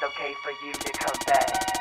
it's okay for you to come back.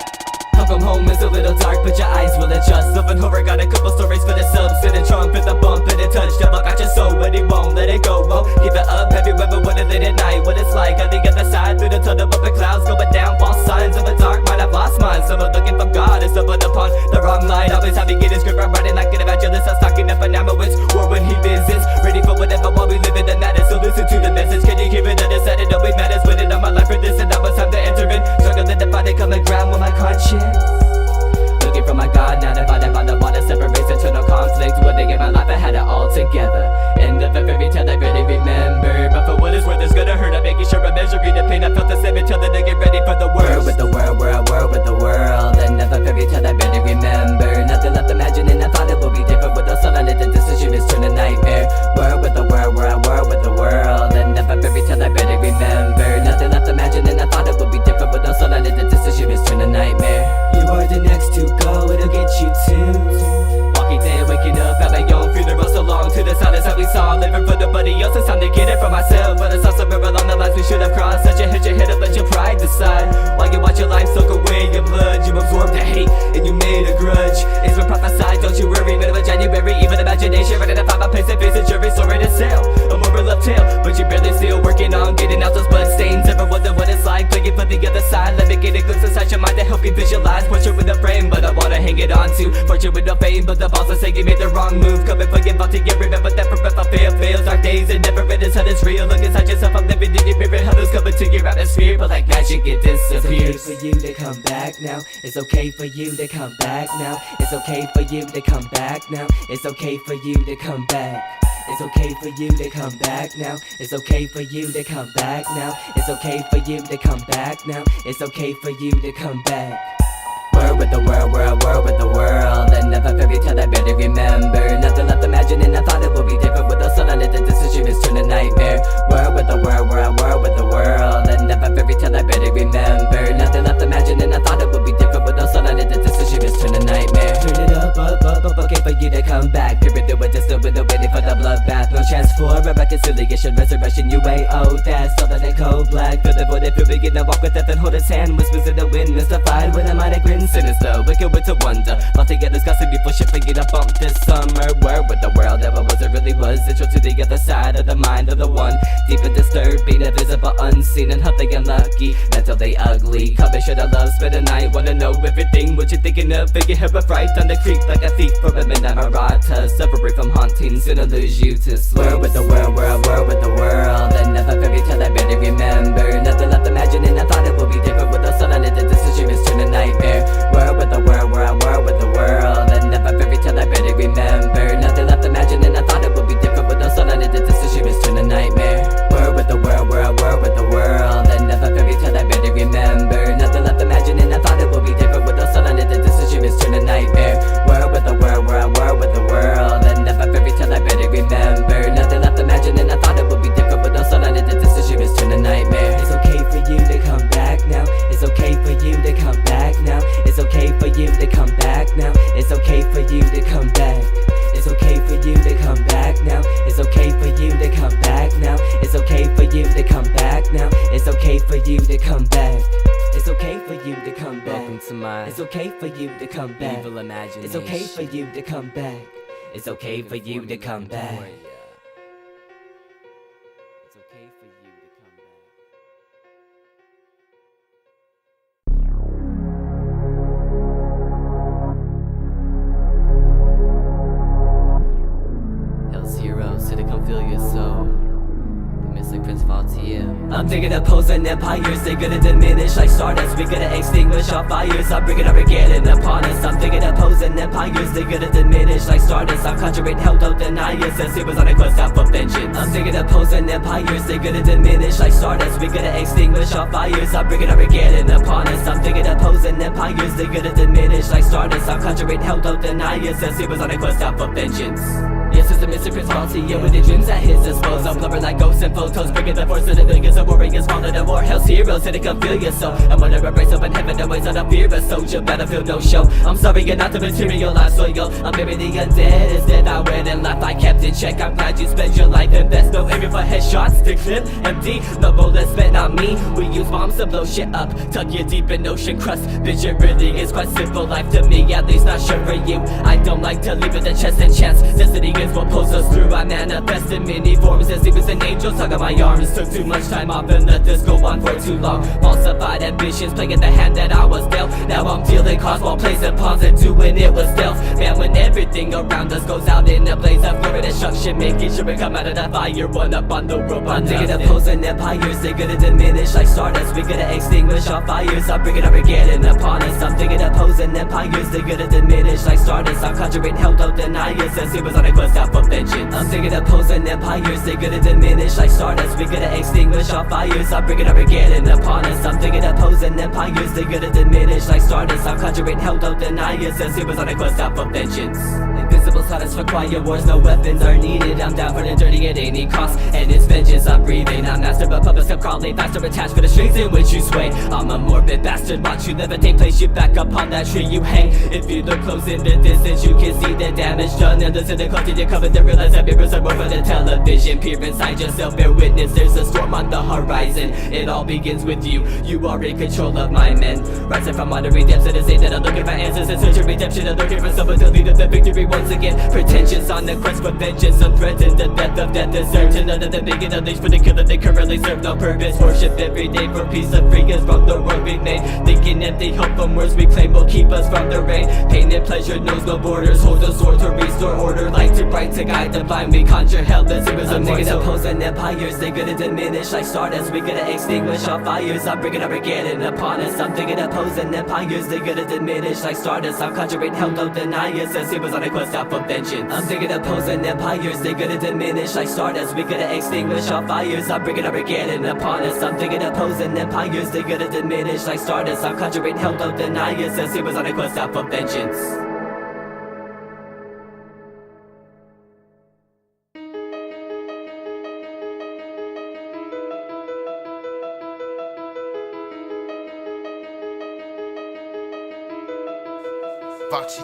Come from home is a little dark, but your eyes will adjust. Love and horror, got a couple stories for the subs. In the trunk, with the bump and the touch. Devil got your soul, but he won't let it go. Won't give it up. Have you ever wondered late at night what it's like on the other side? Through the tunnel of the clouds going down, false signs of a dark mind. I've lost mine. Someone looking for God and stumbled upon the wrong light. Always have me get his grip. I'm writing like an evangelist. I'm stocking up an ammo. It's war when he visits. Ready for whatever while we live in the matters. So listen to the message. Can you hear it? Understand it? Nobody matters. Waiting on my life for this, and now it's time to enter in. Struggling to find it, common ground with my conscience. Looking for my God, now divided by the water separates eternal conflict. When they gave my life, I had it all together. End of a fairy tale I barely remember, but for what it's worth, it's gonna hurt. I'm making sure I'm measuring the pain I felt the same until then I get ready for the worst. With the world, we're at war with the world. End of a fairy tale I barely remember. Nothing left imagining, I thought it would be different. With the sun I let the decision is turn a nightmare. World with the world, we're at war with the world. End of a fairy tale I barely remember. Nothing left imagining, I thought it would be different. With the sun I let the decision is turn a nightmare. You are the next to go, it'll get you too. Walking dead, waking up at my own funeral. So long to the silence that we saw. Living for nobody else, it's time to get it for myself. But I saw somewhere along the lines we should have crossed. Such a hit your head up, let your pride decide. While you watch your life soak away your blood, you absorb the hate and you made a grudge. It's been prophesied, don't you worry. Middle of January, even imagination ready to find my place and face the jury. Sorry to sell a moral of tale, but you barely still working on getting out those blood stains. Ever wonder what it's like playing for the other side? Let me get a glimpse inside your mind to help you visualize. Portrait with a frame, but I wanna hang it on to. Portrait with no fame, but the boss will say you made the wrong move. Coming for your Valtiel, remember that forever fails. Dark days, it never ends, how it's real. Look inside yourself, I'm living in your mirror. How those coming to your atmosphere, but like magic it disappears. It's okay for you to come back now. It's okay for you to come back now. It's okay for you to come back now. It's okay for you to come back. It's okay for you to come back now. It's okay for you to come back now. It's okay for you to come back now. It's okay for you to come back. World with the world, we're at war with the world. And never fairy tale I barely remember. Nothing left imagining, I thought it would be different. With the sun I let the decision is turn a nightmare. World with the world, we're at war with the world. And never fairy tale I barely remember. Nothing left imagining, I thought it would be different. With the sun I let the decision is turn a nightmare. Turn it up, okay for you to come back. Period, do it just do it, waiting for the bloodbath. No chance for a reconciliation, resurrection, you ain't owed that. Still that cold black, feel the void if you begin to walk with death and hold his hand. Whispers in the wind, mystified with a mighty grin. Sinister, wicked with a wonder. About to get disgusted before shipping it up bump this summer. Word with the world, never was it really was. Intro to the other side of the mind of the one. Deep and disturbing, invisible, unseen, and healthy and lucky. Mentally ugly, cover should I love, spend the night. Wanna know everything, what you thinking of? Figure have a fright on the creek like a thief from a midnight marauder. Suffering from hauntings, gonna lose you to sleep. Word with the world, we're at war with the world. And never fairy tale I barely remember. Nothing left imagining, I thought it would be different. With the sun I let the decision is turn a nightmare. World with the world, we're at war with the world. And never fairy tale I barely remember. Nothing left imagining, I thought it would be different. With the sun I let the decision is turn a nightmare. World with the world, we're at war with the world. And never fairy tale I barely remember. Nothing left imagining, I thought it would be different. With the sun I let the decision is turn a nightmare. World with the world, we're at war with the world. And never fairy tale I barely remember. Nothing left imagining, I thought it would be different. With the sun I let the decision is turn a nightmare. It's okay for you to come back now. It's okay for you to come back now. It's okay for you to come back now. It's okay for you to come back. It's okay for you to come back now. It's okay for you to come back now. It's okay for you to come back now. It's okay for you to come back. It's okay for you to come back. Welcome to my It's okay for you to come back. Evil imagination. It's okay for you to come back. It's okay for you to come back. It's okay for you to come back. Hell's heroes, to come feel your soul. The mystic Prince Valtiel. I'm thinking of posing empires, they gonna diminish like stardust. We gonna extinguish our fires. I'm bringing Armageddon upon us. I'm thinking of posing empires, they gonna diminish like stardust. I'm conjuring hell, don't deny us. As heroes on a quest out for vengeance. I'm thinking of posing empires, they gonna diminish like stardust. We gonna extinguish our fires. I'm bringing Armageddon upon us. I'm thinking of posing empires, they gonna diminish like stardust. I'm conjuring hell, don't deny us. As heroes on a quest out for vengeance. Misdiagnosis and Mr. Chris Valtiel with the dreams at his disposal. Blubber like ghosts and photos, bringing the force of the millions of warriors, falling to war. Hell's heroes, and it can feel your soul. And whenever breaks open heaven, always on a fear of a soldier. Battlefield no show. I'm sorry, you're not the materialized soil. I'm buried the undead, instead I went in life I kept in check. I'm glad you spent your life in best. No area for headshots, the clip empty. No bullets spent on me. We use bombs to blow shit up, tuck you deep in ocean crust. Bitch, it really is quite simple life to me, at least not sure for you. I don't like to leave it to chest and chance. Destiny is what pulls us through. I manifest in many forms as demons and angels tug on my arms. Took too much time off and let this go on for too long. Falsified ambitions playing the hand that I was dealt. Now I'm dealing cards while placing pawns and doing it with stealth. Man, when everything around us goes out in a blaze of glory, destruction, making sure we come out of that fire, one up on the rope. I'm digging opposing empires, they're gonna diminish like stardust. We're gonna extinguish our fires, I'll bring it up again upon us. I'm digging opposing empires, they're gonna diminish like stardust. I'm conjuring hell, don't deny us, as he was on a quest out for vengeance. I'm digging opposing empires, they're gonna diminish like stardust. We're gonna extinguish our fires, I'll bring it up again upon us. I'm digging opposing empires, they're gonna diminish like stardust. I'm conjuring hell, don't deny us, as he was on a quest out for vengeance. Invisible silence for quiet wars, no weapons are needed. I'm down for the dirty at any cost, and it's vengeance I'm breathing. I'm master but puppets kept crawling faster, attached for the strings in which you sway. I'm a morbid bastard, watch you levitate, place you back up on that tree you hang. If you look close in the distance, you can see the damage done. And listen to close to your cover, then realize that mirrors are more for the television. Peer inside yourself, bear witness, there's a storm on the horizon. It all begins with you, you are in control of my men. Rising from wandering depths of the same that I'm looking for answers and search of redemption. I'm looking for someone to lead up the victory once again. Pretensions on the quest for vengeance, unthreatened, the death of death is certain. None of them being unleashed for the killer, they currently serve no purpose. Worship every day for peace and free us from the world we made. Thinking empty hope from words we claim will keep us from the rain. Pain and pleasure knows no borders, hold a sword to restore order. Light to bright to guide the blind, we conjure hell, the symbols of digging opposing empires, they're gonna diminish like stardust. We're gonna extinguish our fires, I'm bringing up again upon us. I'm digging opposing empires, they're gonna diminish like stardust. I'm conjuring hell, don't deny us, as he was on a quest out for vengeance. I'm digging opposing empires, they're gonna diminish like stardust. We're gonna extinguish our fires, I'm bringing up again upon us. I'm digging opposing empires, they're gonna diminish like stardust. I'm conjuring hell, don't deny us, as he was on a quest out for vengeance.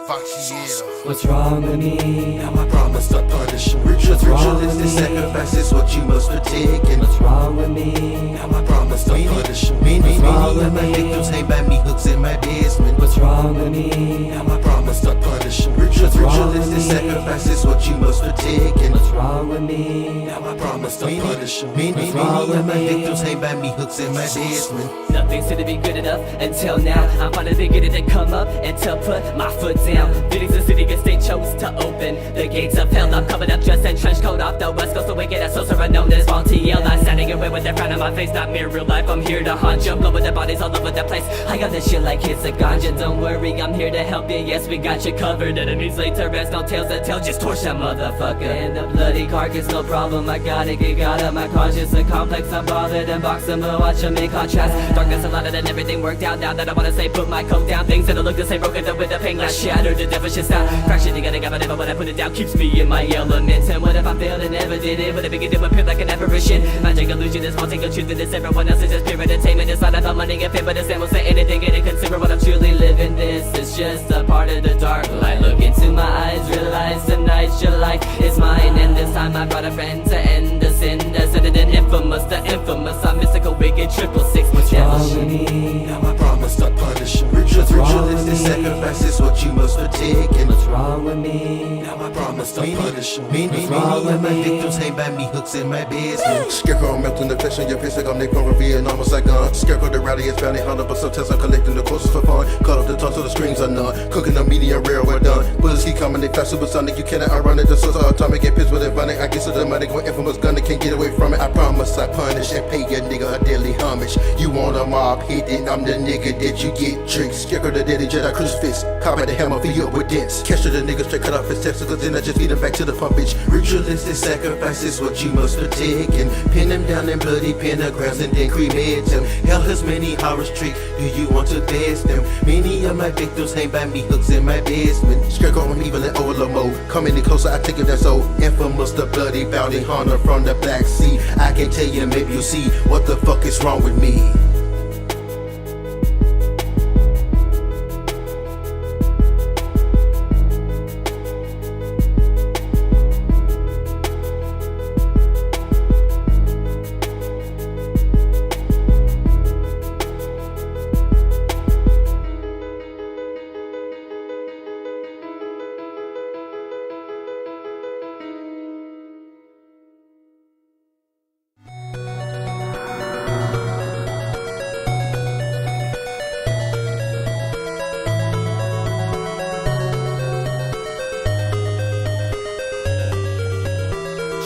Valtiel. What's wrong with me? Now I promise to punish you. Ritual is the sacrifice, is what you must partake in. What's wrong with me? Now I promise to punish you. Many of my victims hang by me hooks in my basement. What's wrong with me? Now I promise to punish you. Ritual is the sacrifice, is what you must partake in. What's wrong with me? Now I promise to punish you. Many of my victims hang by me hooks in my basement. Nothing seemed to be good enough until now. I'm finally getting to come up and to put my foot down. Feelings the city cause they chose to open the gates of hell. I'm covered up dressed in trench coat off the west coast. The wicked as so known as Valtiel. I'm standing away with that frown on my face, not mere real life. I'm here to haunt you, blowing their bodies all over the place. I got this shit like it's a ganja. Don't worry, I'm here to help you. Yes, we got you covered. Enemies laid to rest, no tales to tell. Just torch that motherfucker. And the bloody carcass, no problem. I gotta get got up. My conscience and complex. I'm bothered and box them, but watch them in contrast. Darkness a lot and everything worked out. Now that I wanna say, put my coat down. Things that'll look the same, broken up with the pain glass shattered. The devil shit sound fractured together, but never when I put it down keeps me in my elements. And what if I failed and never did it? Would it begin to appear like an apparition? Magic illusion is wanting a truth in this. Everyone else is just pure entertainment. It's not about money and fame, but it's will say anything and consider what I'm truly living. This is just a part of the dark light. Look into my eyes, realize tonight your life is mine. And this time I brought a friend to end the sin that's ended in infamous. The infamous, I'm mystical, wicked, 666. What's wrong with me? Now I promise to punish you. Ritual is the sacrifice, is what you must partake in. What's wrong with me? Now I promise to punish you. Many of my victims hang by me hooks in my basement. Scarecrow melting the flesh on your face like I'm Nick from Vietnam, almost like gun. Scarecrow the rowdy is bounty hunter, but sometimes I'm collecting the courses for fun. Cut off the tongue so the strings are none. Cooking the medium rare, well done. Bullets keep coming, they fast supersonic. You cannot outrun it. The source of atomic and pissed with it running. I guess it's the money going infamous gun, they can't get away from it. I promise I punish and pay your nigga a daily homage. You want a mob hit, then I'm the nigga that you get tricks. Scarecrow the daddy Jedi crucifix. Cop at the hammer, fill you up with dents. Capture the nigga straight, cut off his testicles, then I just feed him back to the pump bitch. Ritualistic sacrifice is what you must partake in. Pin him down in bloody pentagrams and then cremate him. Hell has many horrors trick, do you want to test them? Many of my victims hang by me hooks in my basement. Scarecrow I'm evil and overload mode. Come any closer, I take it that's so infamous. The bloody bounty hunter from the Black Sea. I can tell you, maybe you'll see what the fuck is wrong with me.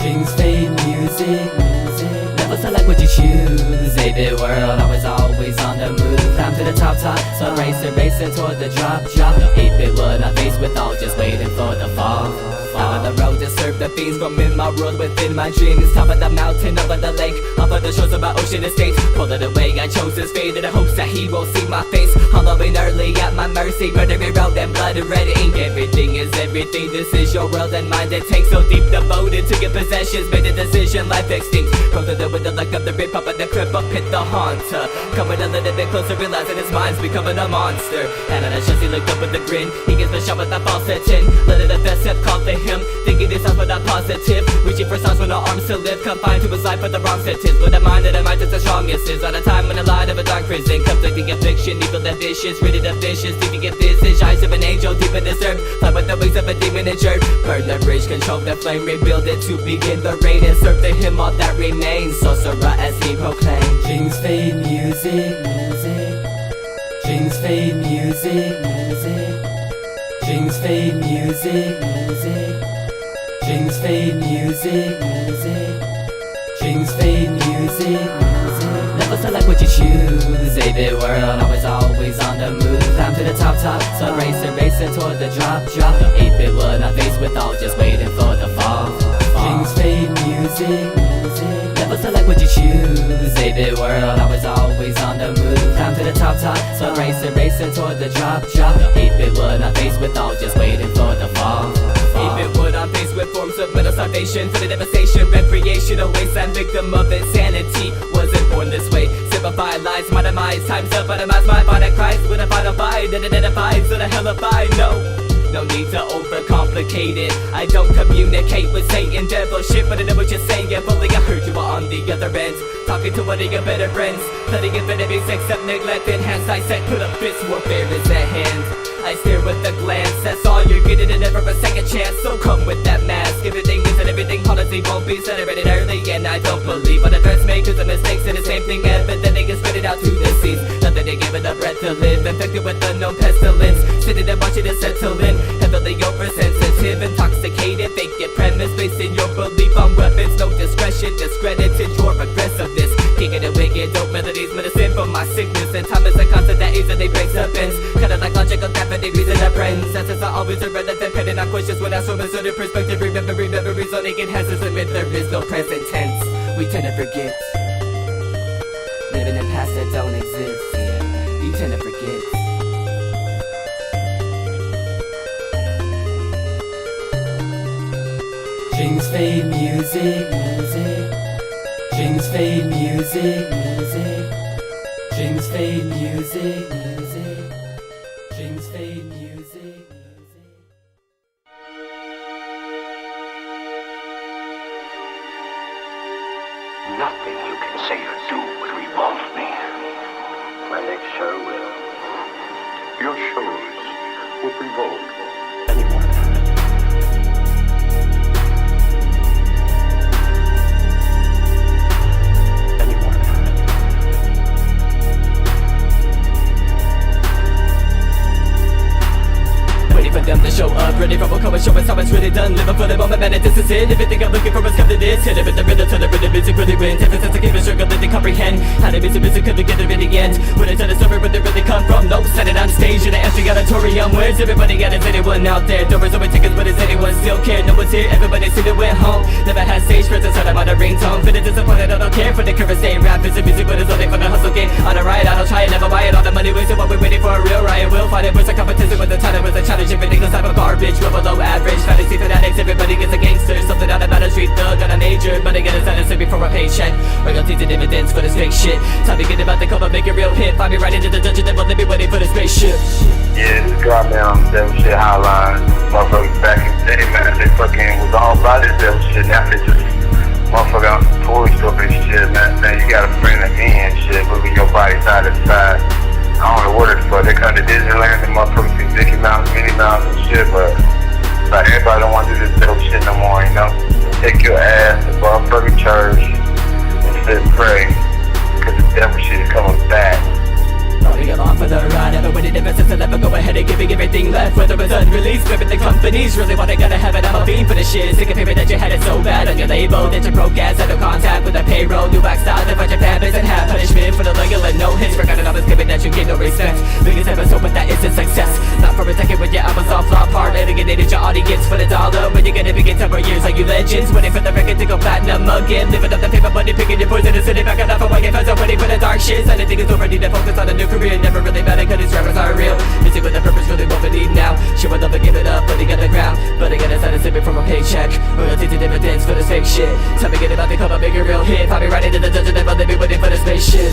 Dreams fade, music, never select what you choose. 8-bit world, I was always on the move. Climb to the top, so racing toward the drop. 8-bit world, I face with all, just waiting for the fall. Out on the road to serve the fiends, roaming my world within my dreams. Top of the mountain, over the lake, off of the shores of my ocean estates. Pulled it away, I chose his fate in the hopes that he won't see my face. Hollowing early at my mercy, murdering road and blood red ink. Everything is everything, this is your world and mine that takes so deep. Devoted to your possessions, made a decision, life extinct. Close to the window like of the rip up and the crib up, hit the haunter. Coming a little bit closer, realizing his mind's becoming a monster. And on the chest he looked up with a grin, he gets the shot with a false intent. Let it affect him, call for him, thinking this sounds but not positive. Reaching for stars with no arms to live, confined to his life with the wrong sentence. But the mind of the mind is the strongest, is on a time when the light of a dark prison. Conflicting affliction, evil and vicious, rid of vicious, deeping a visage, eyes of an angel deep in this earth. Fly with the wings of a demon and jerk. Burn the bridge, control the flame, rebuild it to begin the rain. And serve to him all that remains, sorcerer as he proclaims. Dreams fade, music, dreams fade, music, dreams fade, music, dreams fade, music, dreams fade, music, never select what you choose. 8-bit world, I was always on the move. Climb to the top, so racing toward the drop. 8-bit world, I face with all, just waiting for the fall. Dreams fade, music, never select what you choose. 8-bit world, I was always on the move. Climb to the top, so racing toward the drop. 8-bit world, I face with all, just waiting for the fall. 8-bit world, I'm faced with forms of mental starvation, for the devastation, recreational waste. I'm victim of insanity, wasn't born this way. Simplify lies, my demise, time's up, itemize my body cries with a final fight, and identifies to the hell if I know. No need to overcomplicate it. I don't communicate with Satan, devil shit, but I know what you're saying. Bully, I heard you are on the other end, talking to one of your better friends. Plenty of enemies except neglect, enhanced eyesight, put up fist, warfare is at hand. I stare with a glance, that's all you're getting, and never a second chance. So come with that mask, everything is and everything policy won't be celebrated early. And I don't believe all the threats made, cause the mistakes are the same thing, evidently get spread it out to the seas. Nothing to give it a breath to live, infected with unknown pestilence. Sitting and watching it settle in, heavily oversensitive, intoxicated, fake it premise, basing your belief on weapons. No discretion, discredited your aggressiveness. Kicking and wicked, dope melodies, medicine for my sickness. And time is a constant that easily breaks up ends. Kinda like logical gravity, reason of friends. Senses are always irrelevant, pending on questions when I swim in certain perspective. Remember, memories only enhances limit, there is no present tense. We tend to forget, living in past that don't exist. You tend to forget. Dreams fade, music, dreams fade, music, dreams fade, music, dreams fade, music. Nothing you can say or do would revolve me. My next show will. Your shows will revolve anyone. For them to show up, Everybody from will come and show us how it's really done. Living for the moment, man, this is it. Everything I'm looking for is come to this. Hit it with the rhythm till the rhythm music really wins. Ever since I came to struggle, that they comprehend how the music could together in the end. When I tell the story, where they really come from. Nope, set it on stage in an empty auditorium. Where's everybody at? Is anyone out there? Doors open tickets, but does anyone still care? No one's here, everybody seem to went home. Never had stage presence, heard about a ringtone. Feeling disappointed, I don't care for the current state. Rap is the music, but it's only for the hustle game. On a riot, I don't try it, never buy it. All the money wasted while we're waiting for a real riot. We'll fight it, versus competition with the title, with the challenge. Everything is type of garbage, we're below average. Fantasy fanatics, everybody gets a gangster. Something out about a street thug, got a major. But I get a sentence before a paycheck. Royalties and dividends for this fake shit. Time to get about the cover, make a real hit. Find me right into the dungeon, then we'll let me waiting for the spaceship. Yeah, this got me on devil shit hotline. Motherfuckers back in the day, man, they fucking was all about this devil shit. Now they just motherfucker on some toy store and shit, man, saying you gotta bring them in and shit, moving your body side to side. I don't know what it's for. They come to Disneyland and motherfuckers see Mickey Mouse, Minnie Mouse and shit, but like everybody don't want to do this devil shit no more, you know? Take your ass to motherfucking church and sit and pray, cause the devil shit is coming back. Rolling along for the ride, never winning the best, so never go ahead and giving everything left. Whether it's unreleased, gripping the companies really wanna gotta have it. I'm a fiend for the shit, sick of hearing that you had it so bad on your label that you broke ass, had no contact with the payroll. New back style, divide your fan base and have punishment for the loyal and no hits. Forgotten all this giving that you get no respect. Biggest episode, but that isn't success. Not for a second when your album's all flop hard, alienated your audience for the dollar. When you get a big hit for years, like you legends, waiting for the record to go platinum again. Living up the paper money, picking your poison and sitting back on off and white fans are waiting for the dark shit. Anything is over, need to focus on a new career. Never really matter cause these rappers are real. Music with a purpose, really what we need now. Sure would love to give it up, putting on the ground, but I gotta start to sip it from a paycheck. Royalties and dividends for this fake shit. Time to get about to come up, make a real hit. Probably right into the dungeon, then let me waiting for the spaceship.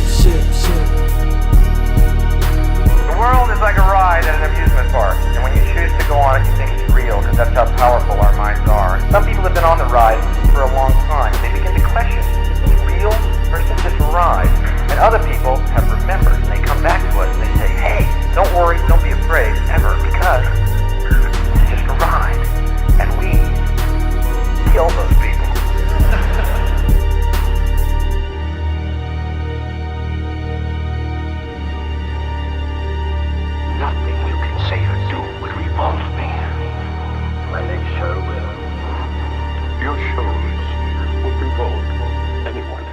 The world is like a ride at an amusement park, and when you choose to go on it, you think it's real, because that's how powerful our minds are. Some people have been on the ride for a long time. They begin to question, is this real, or is this just a ride? And other people have remembered, and they come back to us and they say, hey, don't worry, don't be afraid, ever, because it's just a ride. And we kill those people. Nothing you can say or do would revolve me. My legs sure will. Your shows will revolt anyone.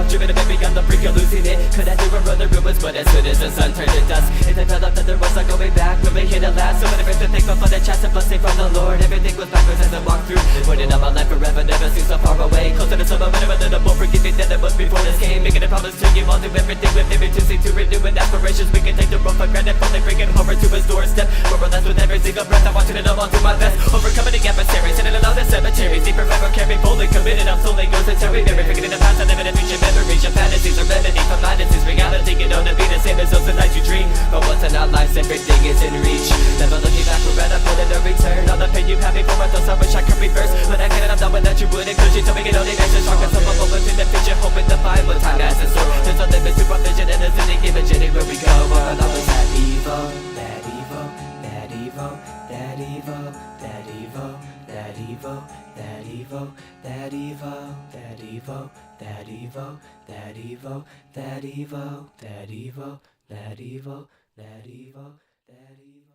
Driven to baby, got the freak of losing it. Could I do a brother real was, but as soon as the sun turned to dust, it developed that there was no going back when we hit it last. So whenever been thankful for the chance and blessing from the Lord, everything was backwards as I walked through. Putting on my life forever, never seems so far away. Closer to summer, whenever the more forgiving than it was before this came. Making a promise to you, I'll do everything within me to see to renew with aspirations. We can take the road for granted, finally bringing horror to his doorstep. More or less with every single breath, I want you to know I'll do my best. Overcoming the adversaries, sitting alone in cemeteries. Deep forever, carry fully committed, I'm solely yours and Terry. Never forgetting the past, I live in a future memories. Your fantasies are remedy for my disease. Reality can only be the same as those the nights you dream. But once in our lives, everything is in reach. Never looking back for red, I'm pulling a return. All the pain you had before, I thought I wish I could reverse. But I can't, I'm done with that, you wouldn't. Cause you told me it only makes us stronger. So I'm open to the future, hoping to find what time has in store. There's no limits to our vision and the city, Imagery where we go. But always that evil, that evil, that evil, that evil, that evil, that evil, that evil, that evil, that evil, that evil, that evil, that evil, that evil, that evil, that evil, that evil.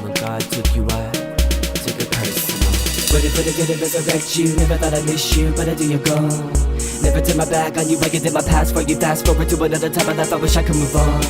When God took you out, took it personal. But it didn't resurrect you. Never thought I'd miss you, but I do, you're gone. Never turn my back on you, I did my past for you. Fast forward to another time of life, I wish I could move on.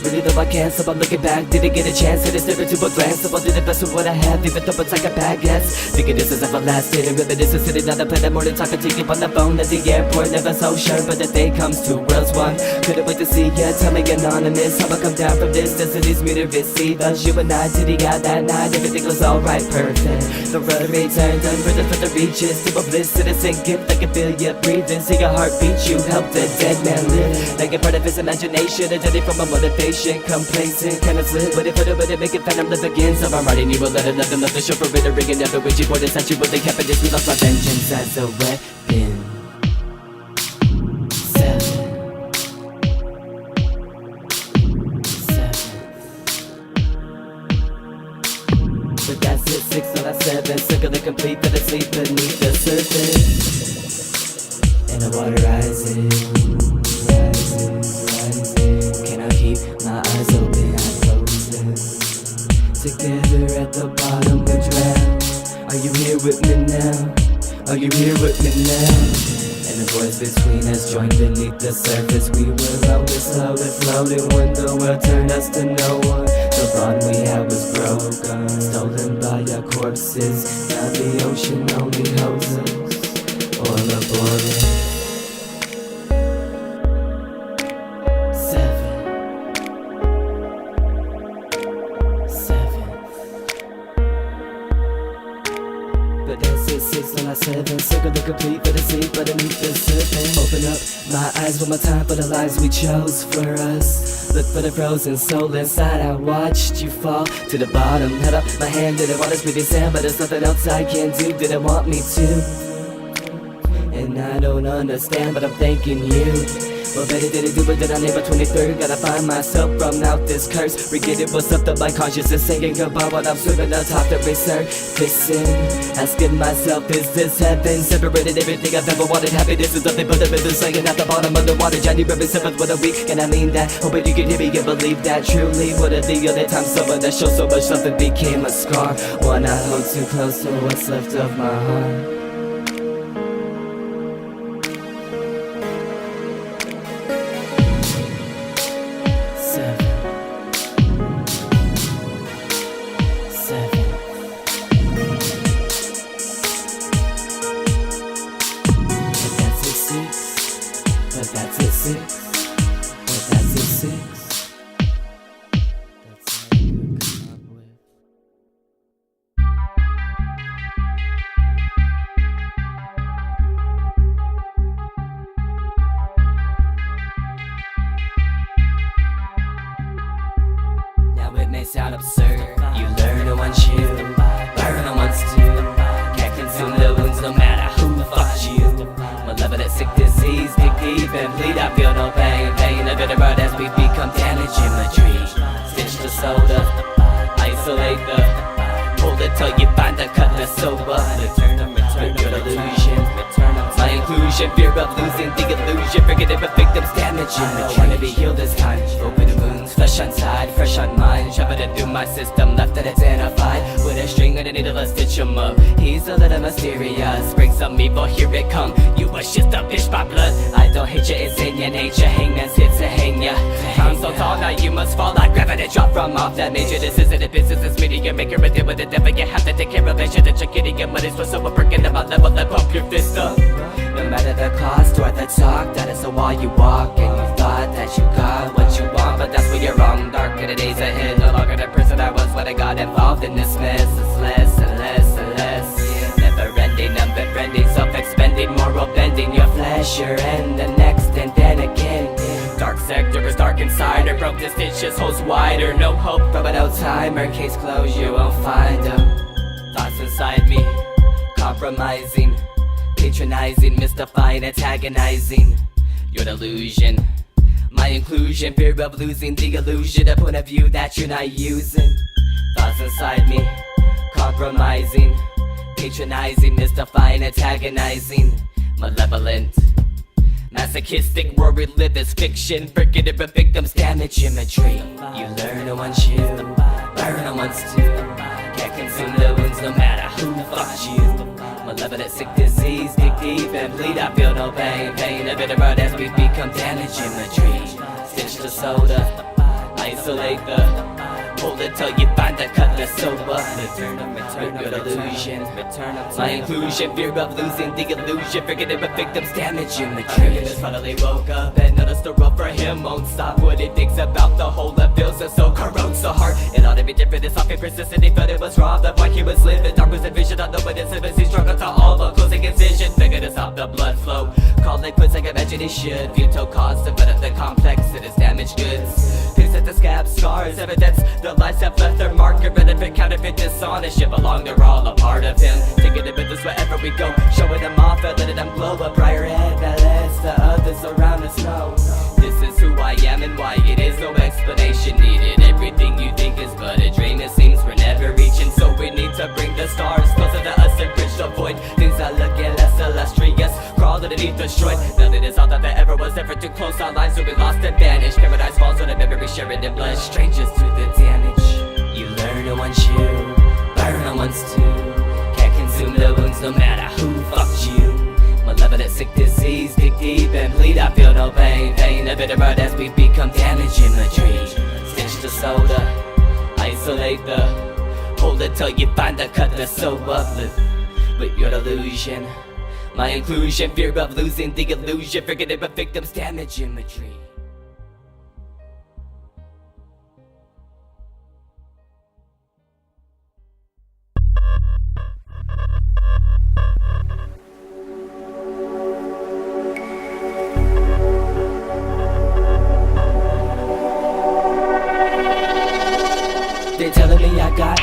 Really though I can't, so I'm looking back. Didn't get a chance, and it's never to a glance. So I'll do the best with what I have, even though it's like a bad guess. Thinking this is everlasting, and reminiscing, sitting on the planet more than talking to you on the phone at the airport. Never so sure, but the day comes, two worlds one. Couldn't wait to see ya, tell me anonymous. How I come down from this, destiny's me to receive us. You and I did it out that night, everything was alright, perfect. The road returned, unfurther for the reaches. To a bliss, innocent gift, I can feel you breathing. See your heartbeat, you helped a dead man live. Like a part of his imagination, a journey from a motivation. Complacent, kinda slip, but it make it phantom live again. So I'm writing you a letter, nothing left to show for it, a ring and never wish you would have sent you with the happiness. We lost my vengeance as a weapon. 7. But that's it, 6 on that 7. Circle complete, but it's sleep beneath the surface. And the water rises. My eyes open, I close them. Together at the bottom we drown. Are you here with me now? Are you here with me now? And the voice between us joined beneath the surface. We were lonely, slowly floating when the world turned us to no one. The bond we had was broken, stolen by our corpses. Now the ocean only holds us, all aboard. But that's it, 6 on our 7. Circle complete, but it's sleep underneath the surface. Open up my eyes one more time for the lives we chose for us. Look for the frozen soul inside, I watched you fall to the bottom. Held up my hand, didn't want to speak the sand, but there's nothing else I can do, didn't want me to. And I don't understand, but I'm thanking you. Well, better did it do it, then I'm April 23rd. Gotta find myself from out this curse. Forgetting what's up to my consciousness, saying goodbye while I'm swimming atop the resurfacing. Asking myself, is this heaven? Separated everything I've ever wanted. Happiness is nothing but a river slaying at the bottom of the water. January 7th with a week, and I mean that. Hoping you can hear me and believe that. Truly, what are the other times someone that shows so much love and became a scar? One I hold too close to what's left of my heart. But that's it, 6. But that's it, 6. That's all you come up with. Now it may sound absurd. You learn to want you, burn on once too. Can't consume the wounds no matter who fucks you. Malevolent sick disease, dig deep and bleed. I feel no pain, pain of it around as we become damaged. Imagery, stitch the soda, isolate the, hold it till you find the cut that's sober. Return your illusion, my inclusion, fear of losing the illusion, forgetting the victims damaging. I don't wanna be healed this time. Open the wounds, flesh untied, fresh on mind, shoving it through my system, left unidentified. With a string and a needle, I stitch him up. He's a little mysterious, bring some evil, here it come. You was just a fish by blood. I don't hate you, it's in your nature. Hangman's here to hang ya. I'm so tall, now you must fall like gravity, drop from off that major. This isn't a business, it's media maker. A deal with the devil, you have to take care of it. Shit that you're getting your money's for, so we're breaking about level, let pump your fist up. No matter the cost or the talk, that is the wall you walk. And you thought that you got what you want, but that's where you're wrong. Darker the days ahead, no longer the person I was when I got involved in this mess. It's less and less and less. Never ending, unbefriending, self-expending, moral bending. Your flesh, your end, the next, and then again. Dark sector is dark inside her, broke the stitches, holes wider. No hope, but no timer. Case closed, you won't find them. Thoughts inside me, compromising, patronizing, mystifying, antagonizing. Your delusion, my inclusion, fear of losing the illusion, a point of view that you're not using. Thoughts inside me, compromising, patronizing, mystifying, antagonizing, malevolent, masochistic, where we live is fiction. Forget it, but victims damage imagery. You learn to want you, burn on once too. Can't consume the wounds no matter who fucks you. Malevolent, sick disease, dig deep and bleed. I feel no pain, pain of it about as we become damage imagery. Stitch the soda, isolate the, hold it till you find the cut that's so return your illusion, my inclusion, fear of losing the illusion. Forget it, but victims damage imagery. I finally woke up and noticed the road for him won't stop. What he thinks about the whole that feels and so corrodes the heart. It ought to be different, it's often persistent. He felt it was wrong, the point he was living. Dark was a vision, I know what it is. He struggled to all the closing incision. Figure to stop the blood flow. Call it quits like I imagine he should. Veto cause, develop the complex, it is damaged goods. Picks at the scab, scars, evidence. The lies have left their mark. Irrelevant, counterfeit, dishonest. Shit belong, they're all a part of him. Taking the business wherever we go. Showing them off and letting them glow. A brighter head that lets the others around us know. This is who I am and why it is no explanation needed. Everything you think is but a dream. It seems we're never reaching, so we need to bring the stars closer to us and bridge the void. Things that look at less illustrious, crawl underneath destroyed. Nothing is all that there ever was, ever too close. Our lives will be lost and vanished. Paradise falls on a memory, sharing in blood. Strangers to the damage. You learn to want you, burn on once too. Can't consume the wounds no matter who fucked you. Malevolent, sick disease, dig deep and bleed. I feel no pain, pain of it about as we become damage imagery. Stitch the soda, isolate the, hold it till you find the cut that's so uplift. With your delusion, my inclusion, fear of losing the illusion. Forget it, but victims damage imagery. They're telling me I got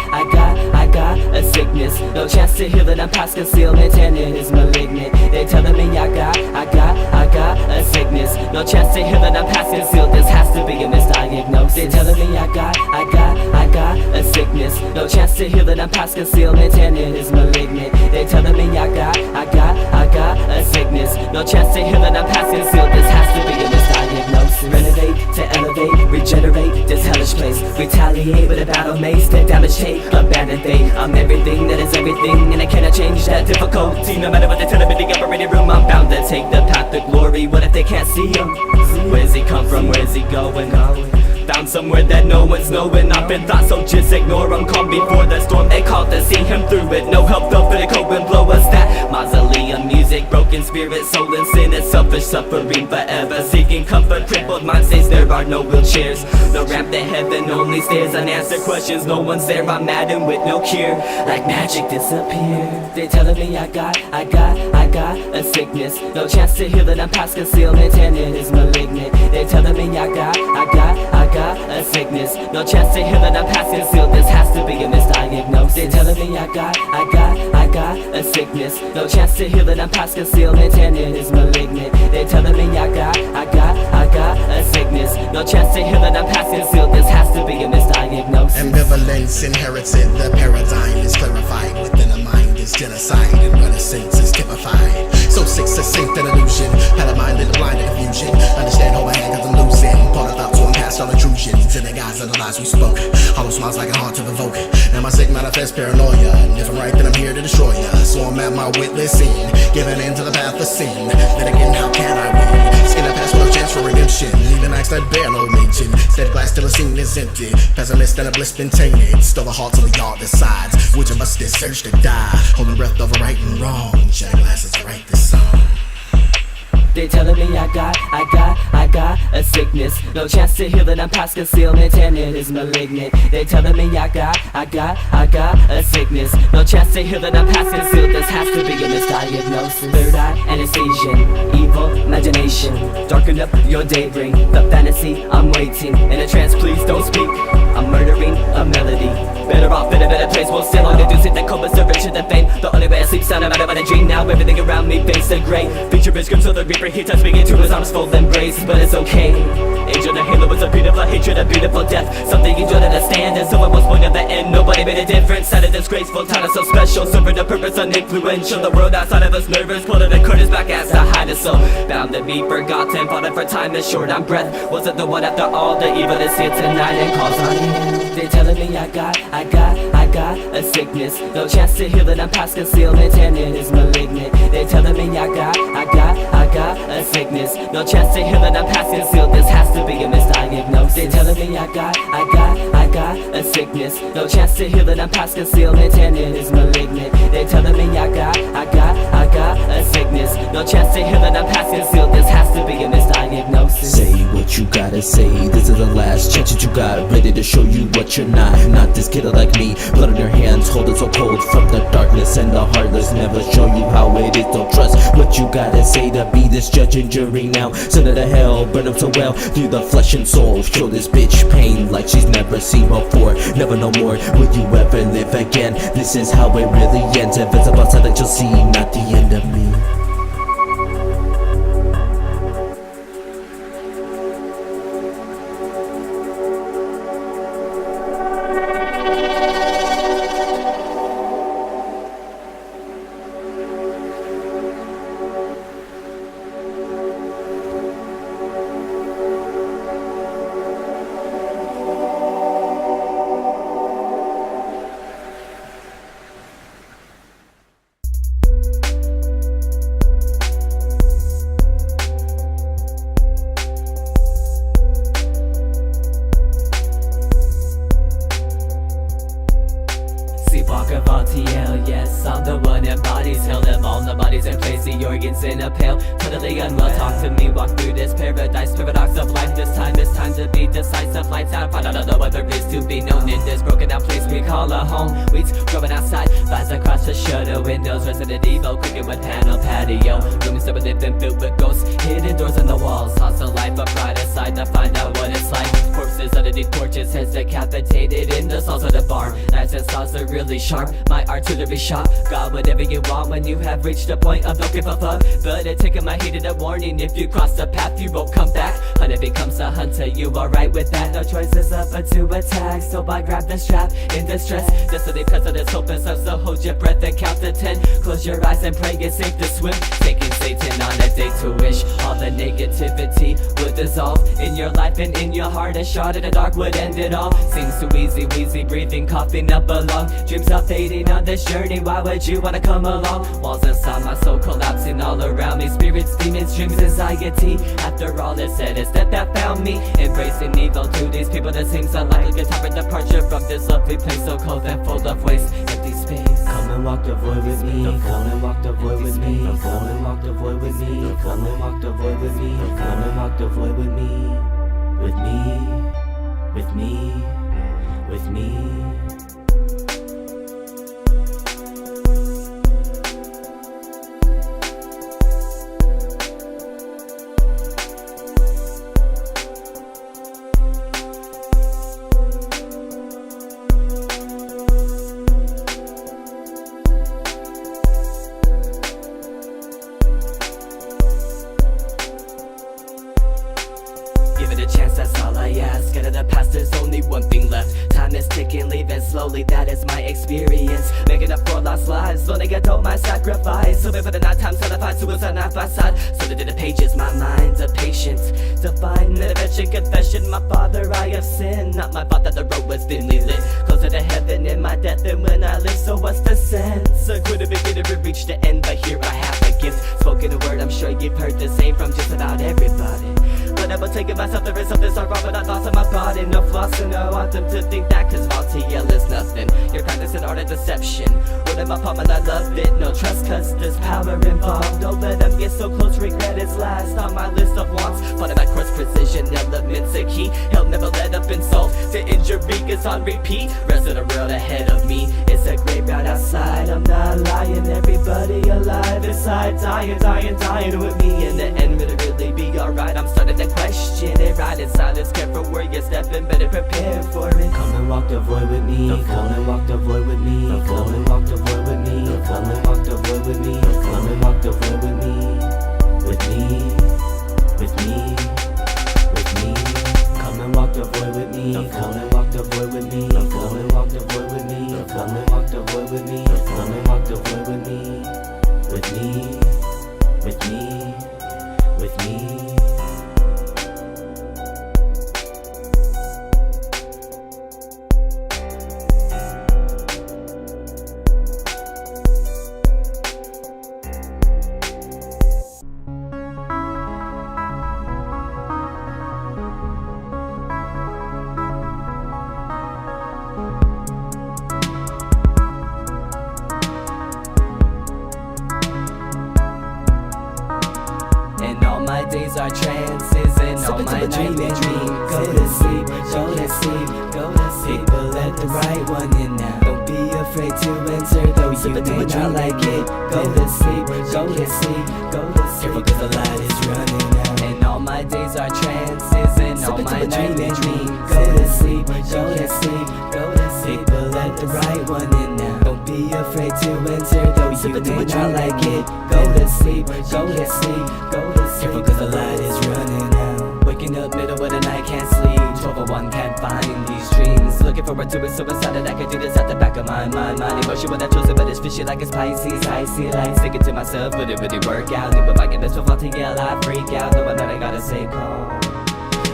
a sickness. No chance to heal it, I'm past concealment and it is malignant. They're telling me I got a sickness. No chance to heal it, I'm past concealed. This has to be a misdiagnosis. They're telling me I got a sickness. No chance to heal it, I'm past concealment and it is malignant. They're telling me I got a sickness. No chance to heal it, I'm past concealed. This has to be a misdiagnosis. Renovate to elevate, regenerate this hellish place. Retaliate with a battle mace, that damage take, abandon fate. I'm everything that is everything, and I cannot change that difficulty. No matter what they tell me in the operating room, I'm bound to take the path to glory. What if they can't see him? Where's he come from? Where's he going? Found somewhere that no one's knowing. I've been thought, so just ignore him. Calm before the storm, they called to see him through it. No help, they'll fit a coat and blow us that mausoleum music. Broken spirit, soul and sin, and selfish suffering forever. Seeking comfort, crippled mind says there are no wheelchairs. No ramp to heaven, only stairs. Unanswered questions, no one's there. I'm mad and with no cure, like magic disappear. They're telling me I got a sickness. No chance to heal it, I'm past concealment and it is malignant. They're telling me I got a sickness. No chance to heal it, I'm past concealed. This has to be a misdiagnosis. They're telling me I got a sickness. No chance to heal it, I'm past concealment and it is malignant. They're telling me I got a sickness. No chance to heal it, I'm past concealed. This has to be a misdiagnosis. Ambivalence inherited, the paradigm is clarified. Within a mind is genocide and reticence is typified. So succinct an illusion, had a mind in a blind confusion. Understand how my hand cause I'm losing. Part of thoughts so I'm mask all intrusions in the guise of the lies we spoke. Hollow smiles like a hard to evoke. Now my sick manifest paranoia, and if I'm right then I'm here to destroy ya. So I'm at my witless end, giving in to the path of sin. Then again, how can I win? Skin a pass with a chance for redemption. Leaving acts that bear no mention. Steady glass till the scene is empty. Pessimist and a bliss been tainted. Still the heart till the yard decides which of us this urge to die. Holding breath over right and wrong. Shattered glasses to write this song. They telling me I got a sickness. No chance to heal it, I'm past concealment and it is malignant. They telling me I got a sickness. No chance to heal it, I'm past concealed. This has to be a misdiagnosis. Third eye anesthesia, evil imagination. Darken up your daybreak, the fantasy, I'm waiting. In a trance, please don't speak. I'm murdering a melody. Better off in a better place, won't stay long to do sit that cold, but serve richer than fame. The only way I sleep sound, no matter what I dream. Now everything around me fades to gray. Feature is grim, so the reaper he touched me into his arms full embrace. But it's okay. Angel the halo was a beautiful hatred, a beautiful death. Something you don't understand, and so it was point of the end. Nobody made a difference, sad and disgraceful. Time is so special, serving a purpose uninfluential. The world outside of us nervous, pulling the curtains back as to hide us so. Bound to be forgotten, falling for time is short on breath. Wasn't the one after all, the evil is here tonight and calls on you. They telling me I got a sickness. No chance to heal it, I'm past concealment and it is malignant. They telling me I got a sickness. No chance to heal it, I'm past concealed. This has to be a misdiagnosis. They telling me I got a sickness. No chance to heal it, I'm past concealment and it is malignant. They telling me I got a sickness. No chance to heal it, I'm past concealed. This has to be a misdiagnosis. Say what you gotta say. This is the last chance that you got. Ready to show you what you're not. Not this kid like me. Blood on your hands, hold it so cold from the darkness and the heartless. Never show you how it is. Don't trust what you gotta say to be this judge and jury now. Send her to hell, burn up so well through the flesh and soul. Show this bitch pain like she's never seen before. Never no more will you ever live again. This is how it really ends. If it's about something you'll see, not the end of me. Sleepwalker Valtiel, yes, I'm the one that bodies held up. All the bodies and place the organs in a pail. Totally unwell, talk to me, walk through this paradise. Paradox of life, this time it's time to be decisive. Lights out, find out what there is to be known in this broken down place we call a home. Weeds growing outside, flies across the shutter windows. Resident Evil, cooking with panel patio. Rooms that have been filled with ghosts, hidden doors in the walls. Hostile life, a pride aside to find out what it's like. Corpses underneath porches, heads decapitated in the salls of the bar. Knives and saws are really sharp, my artillery shot. Got whatever you want when you have reached a point of don't give a fuck. But it taken my heated up warning, if you cross the path you won't come back. Hunter becomes a hunter, you alright with that? No choices up but to attack, so I grab the strap in distress. Just so they press on this hope and starts to hold your breath and count to 10. Close your eyes and pray it's safe to swim. Taking Satan on a date to wish all the negativity would dissolve in your life and in your heart. A shot in the dark would end it all. Seems too easy, wheezy breathing, coughing up a lung. Dreams are fading on this journey, why would you wanna come along? Walls inside my soul collapsing all around me. Spirits, demons, dreams, anxiety. After all is said, it's that found me. Embracing evil to these people that seems unlikely. A time for departure from this lovely place, so cold and full of waste. Empty space. Come and walk the void with me. Come and walk the void with me. Come and walk the void with me. Come and walk the void with me. Come and walk the void with me. With me. With me. With me. Give it a chance, that's all I ask. Out of the past, there's only one thing left. Time is ticking. leaving slowly, that is my experience. Making up for lost lives, learning I told my sacrifice. So for the nighttime solidified, suicide not by side. So to the pages, my mind's a patient. Divine intervention, confession, my father, I have sinned. Not my fault that the road was thinly lit. Closer to heaven in my death than when I live, so what's the sense? I could have beginning to reach the end, but here I have a gift. Spoken a word, I'm sure you've heard the same from just about everybody. But I'm taking myself, there is something so wrong, but I thoughts in my body. No flaws, and I want them to think that, cause Valtiel is nothing. You're practicing art of deception. What in my palm and I love it, no trust cause there's power involved. Don't let them get so close, regret is last on my list of wants. Part of my course, precision, elements a key. He'll never let up insult, the injury is on repeat. Rest of the world ahead of me, it's a graveyard outside. I'm not lying, everybody alive inside. Dying with me. In the end, will it really be alright? I'm starting to question it. Right in silence, careful where you're stepping, better prepare for it. Come and walk the void with me. Come and walk the void with me. Come and walk the void with me. Come and walk the void with me. Come and walk the void with me. With me. With me. With me. Come and walk the void with me. Come and walk the void with me. Come and walk the void with me. Come and walk the void with me. Come and walk the void with me. With me. With me. With me. My days are trances and all my dreaming. Go to sleep, go to sleep, go to sleep. But let the right one in now. Don't be afraid to enter, though you may not like it. Go to sleep, go to sleep, go to sleep. Careful cause the light is running out. And all my days are trances and all my dreaming. Go to sleep, go to sleep, go to sleep. But let the right one in now. Don't be afraid to enter, though you may not like it. Go to sleep, go to sleep, go to sleep. Careful cause the light is running out. Waking up middle of the night, can't sleep. 1201 can't find these dreams. Looking forward to it, so excited I can do this at the back of my mind. Emotion when I chose it, but it's fishy like it's Pisces. I see lights, thinking to myself, would it really work out? If I get this with Valtiel, I freak out, knowing that I gotta stay calm.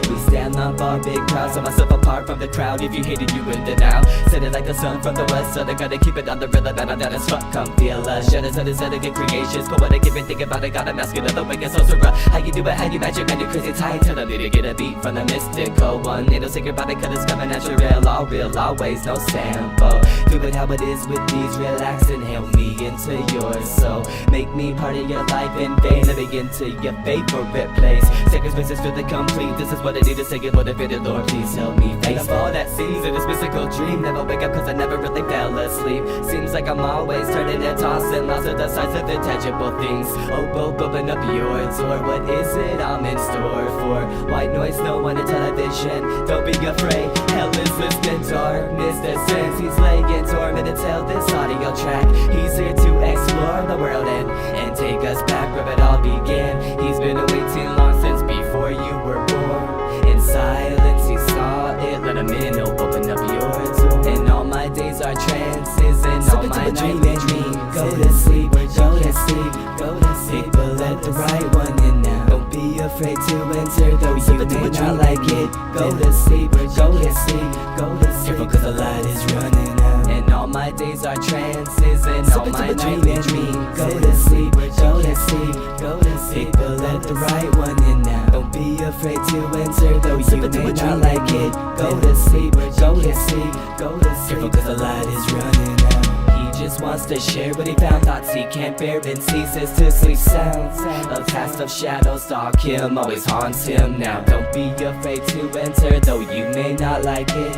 We stand up our big crowd, set myself apart from the crowd. If you hated, you would it now. Set it like the sun from the west, so I gotta keep it on the rhythm. And I'm down as fuck, come feel us. Shut it, set it, get creations. Poetic, even think about it, gotta mask it, other way it's also rough. How you do it, how you magic, man, you crazy tight. Tell them to get a beat from the mystical one. Ain't no secret about it, cause it's coming natural. All real, always, no sample. Do it how it is with these, relax and help me into yours. So make me part of your life in vain. Let me into your favorite place. Sacred spaces feel the complete. This is what I need to say it motivated, Lord, please help me face all that sees in this mystical dream. Never wake up cause I never really fell asleep. Seems like I'm always turning and tossing, lost of the size of intangible things. Open up your door. What is it I'm in store for? White noise, no one in television. Don't be afraid, hell is listening. Darkness descends, he's laying dormant until this audio track. He's here to explore the world and take us back where it all began. He's been waiting long since before you were born. In silence he saw it, let him in, open up your door. And all my days are trances and all my dreaming. Go to sleep, go to sleep, go to sleep. But let the right one in now. Don't be afraid to enter, though you may not like it. Go to sleep, go to sleep, go to sleep. Careful cause the light is running out. And all my days are trances and all my dreaming. Go to sleep, go to sleep, go to sleep. But let the right one in now. Don't be afraid to enter, though you may not like it. Go to sleep, go to sleep, go to sleep. Careful cause the light is running out. He just wants to share what he found, thoughts he can't bear and ceases to sleep sounds. A past of shadows stalk him, always haunts him now. Don't be afraid to enter, though you may not like it.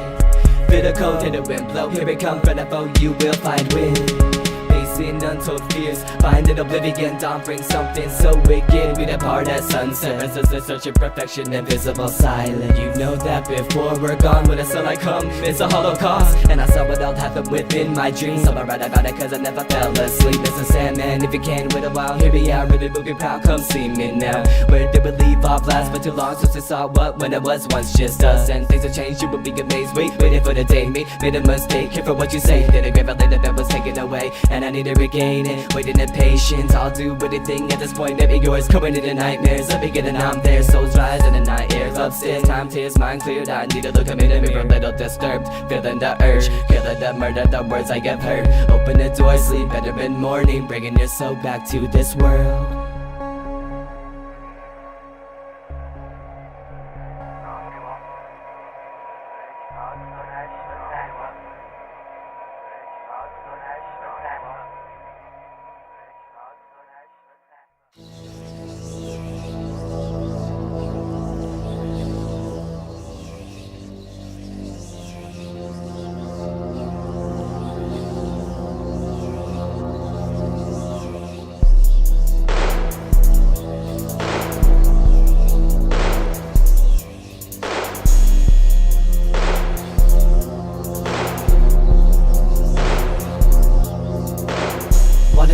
Bit of code, hit it wind blow, here it come from the foe, you will find wind. Face chasing untold fears. Finding oblivion, dawn brings something so wicked. We depart at sunset, restless searching perfection, invisible silent. You know that before we're gone, when the sunlight come, it's a holocaust. And I saw what all happened within my dreams. So I write about it cause I never fell asleep. It's a Sandman, if you can wait a while, hear me out. Really moving proud, come see me now. Where did we leave off last for too long since we saw what when it was once just us? And things have changed, you will be amazed. Waiting for the day me made a mistake. Here for what you say, did a grave I laid that was taken away, and I need to regain it. Waiting in patience, I'll do anything at this point. Maybe yours coming into nightmares. Let me get it, I'm there. Souls rise in the night airs. Upstairs, time tears, mind cleared. I need to look at me in the mirror, a little disturbed. Feeling the urge, feeling the murder, the words I have heard. Open the door, sleep better in morning, bringing your soul back to this world.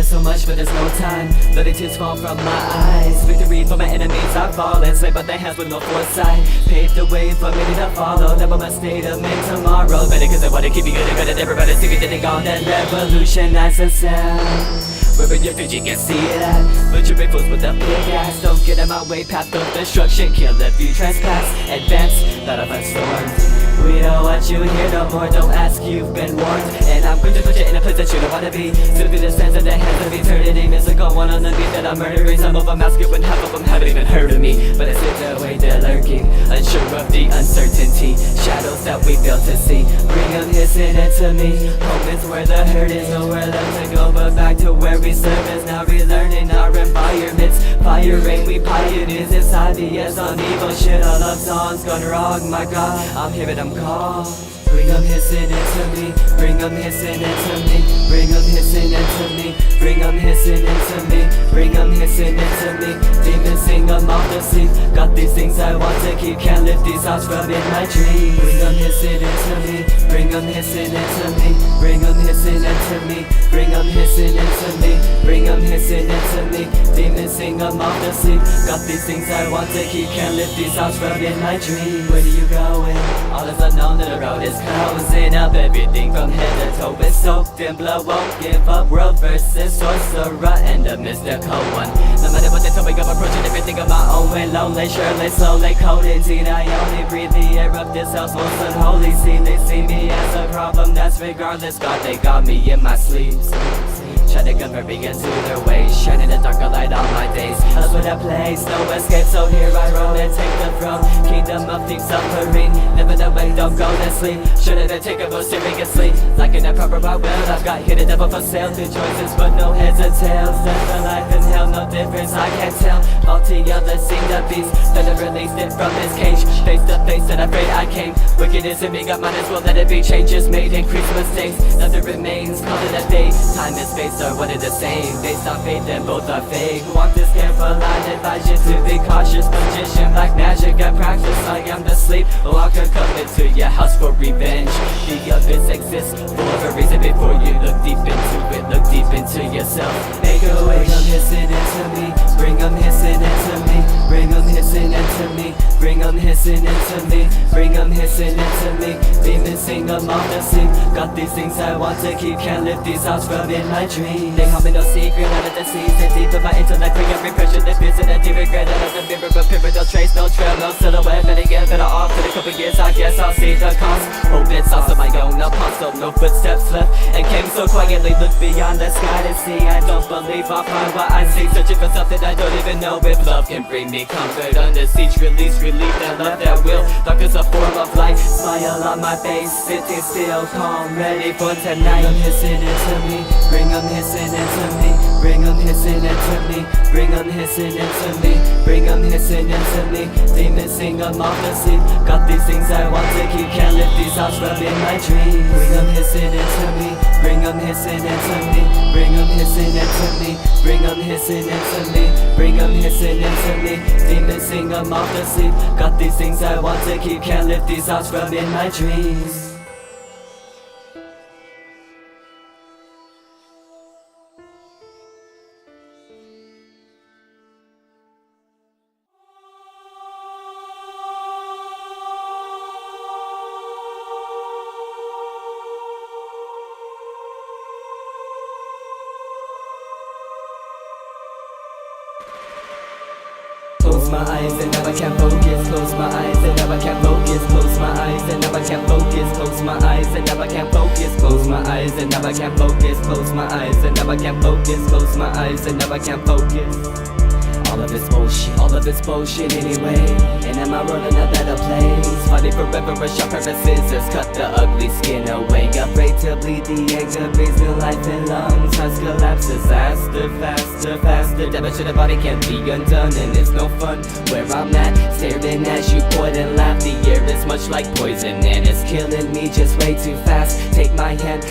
So much, but there's no time. Letting tears fall from my eyes. Victory for my enemies, I've fallen. Saved by their hands with no foresight. Paved the way for me to follow. Never my state of me tomorrow. Better cause I wanna keep you good and better. Everybody see me getting on that revolutionize the sound. Wherever your future can see it at. But you're fools with a big ass. Don't get in my way, path of destruction. Kill if you trespass. Advance, not of storms. We don't want you here no more, don't ask, you've been warned. And I'm going to put you in a place that you don't wanna be. Still through the sands of the hands of eternity. Mystical one on the beat that I'm murdering. Some of them ask you when half of them haven't even heard of me. But I sit there way they're lurking, unsure of the uncertainty. Shadows that we fail to see, bring them hissing into me. Moments where the hurt is nowhere left to go but back to where we serve is now relearning our environments. Fire rain, we pioneers inside the yes on evil shit. All love songs gone wrong, my God, I'm hearing them call. Bring them hissing into me, bring them hissing into me, bring them hissing into me, bring them hissing into me, bring them hissing into me. Demons sing them off the sleep. Got these things I want to keep, can't lift these thoughts from in my dreams. Bring them hissing into me, bring them hissing into me, bring them hissing into me, bring them hissing into me, bring them hissing into me. Demons sing them off the sleep. Got these things I want to keep, can't lift these thoughts from in my dreams. Where do you going? All is unknown, the road is closing up. Everything from head to toe is soaked in blood. Won't give up, world versus sorcerer and the mystical one. No matter what they tell me, I'm approaching everything on my own way. Lonely, surely, slowly, cold indeed. I only breathe the air of this house, most unholy. See, they see me as a problem, that's regardless. God, they got me in my sleep. Try to convert me into their ways, shining a darker light on my days. That's what I place, no escape, so here I roam and take the throne. Kingdom of deep suffering, never the way, don't go to sleep. Should've been taken more seriously, like in a proper I will. I've got hidden devil for sale, two choices but no heads or tails. Death or life in hell, no difference, I can't tell. Altogether seen the beast, that I released it from his cage. Face to face and afraid I came. Wickedness in me, got might as well let it be. Changes made, increased mistakes, nothing remains, call it a day. Time and space are one and the same, based on faith and both are fake. Walk this careful line, advise you to be cautious. Magician, black magic, I practice, I am the sleep. Walker coming to your house for revenge. The abyss exists for a reason. Before you look deep into it, look deep into yourself. Make a way, bring them hissing into me, bring them hissing into me, bring them hissing into me, bring them hissing into me, bring them hissing into me. Demons sing them off the sleep. Got these things I want to keep, can't lift these thoughts from in my dreams. They call me no secret, out of the season. Deep in my intellect, bring every pressure that fears and I deep regret. Out of the mirror, but pivot, no trace, no trail, no silhouette. Better get better off in a couple years, I guess I'll see the cost. Hope it's also my own apostle, no footsteps left. And came so quietly, looked beyond the sky to see. I don't believe I'll find what I see. Searching for something I don't even know if love can bring me comfort. Under siege, release, relief, that love that will. Darkness a form of light, smile on my face. Sitting still, calm, ready for tonight. Bring them hissing into me, bring them hissing into me, bring them hissing into me, bring them hissing into me, bring them hissing into me. Demons sing them off the sleep. Got these things I want to keep, can't lift these thoughts from in my dreams. Bring them hissing hissing into me, bring 'em hissing into me, bring 'em hissing into me, bring 'em hissing into me, bring 'em hissing into me. Demons sing 'em off to sleep. Got these things I want to keep, can't lift these thoughts from in my dreams. Close my eyes and now I can't focus. Close my eyes and now I can't focus. Close my eyes and now I can't focus. Close my eyes and now I can't focus. Close my eyes and now I can't focus. Close my eyes and now I can't focus. Close my eyes and now I can't focus. All of it's bullshit, all of it's bullshit anyway. And am I rolling a better place? Fighting forever, a sharp pair of scissors, cut the ugly skin away. Afraid to bleed the anger, breathes new life in lungs. Hearts collapse, disaster, faster, faster. Damage to the body can't be undone, and it's no fun. Where I'm at, staring as you point and laugh. The air is much like poison, and it's killing me just way too fast. Take my hand,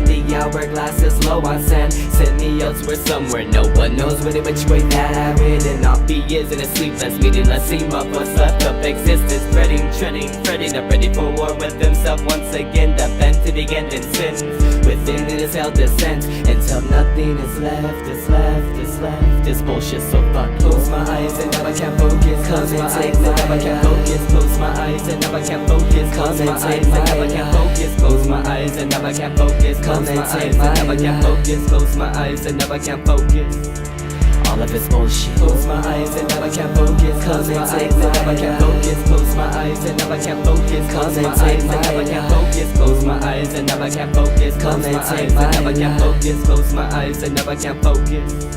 the hourglass is low on sand. Send me elsewhere, somewhere no one knows really which way that I ridden off the years in a sleepless, meaningless seam of what's left of existence. Treading, I'm ready for war with himself once again. The bend to the end and sin within it is hell descent until nothing is left, is left, is left. This bullshit so fucked. Close my eyes and now I can't focus. Close my eyes and now I can't focus. Close my eyes and now I can't focus. Close my eyes and now I can't focus. Close my eyes and now I can't focus. Close my eyes and now I can't focus. Close my eyes and now I can't focus. All of it's bullshit. Close my eyes and now I can't focus. Close my eyes and now I can't focus. Close my eyes and now I can't focus. Close my eyes and now I can't focus. Close my eyes and now I can't focus. Close my eyes and now I can't focus. Close my eyes and now I can't focus.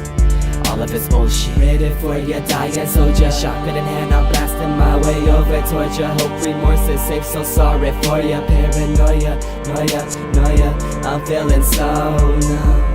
All of it's bullshit. Ready for your dying soldier. Shotgun in hand, I'm blasting my way over torture. Hope remorse is safe, so sorry for your paranoia. Noia, I'm feeling so numb.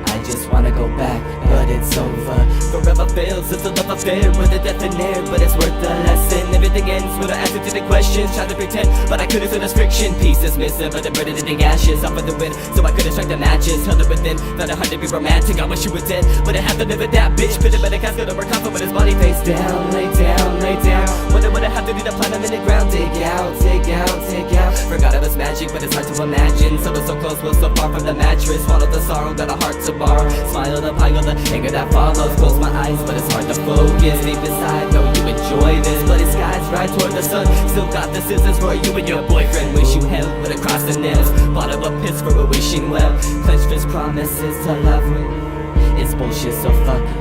I just wanna go back, but it's over. Forever fails, it's a love affair with a death in air, but it's worth the lesson. Everything ends with an answer to the questions. Trying to pretend, but I couldn't feel this friction. Pieces missing, but they're burning in the ashes. Off of the wind, so I couldn't strike the matches. Held it within, found it hard to be romantic. I wish you were dead, but I have to live with that bitch. Put him in a casket over coffin with his body face down. Lay down, lay down. What I have to do to plant him in the ground. Dig out, dig out, dig out. Forgot it was magic, but it's hard to imagine. Someone so close, but so far from the mattress. Swallow the sorrow, got a heart to borrow. Smile the pile, the anger that follows. Close my eyes, but it's hard to focus. Deep inside, know you enjoy this. Bloody skies right toward the sun. Still got the scissors for you and your boyfriend. Wish you hell with across the nails. Bottom of piss for a wishing well. Clenched fist promises to love with. It's bullshit, so fuck it.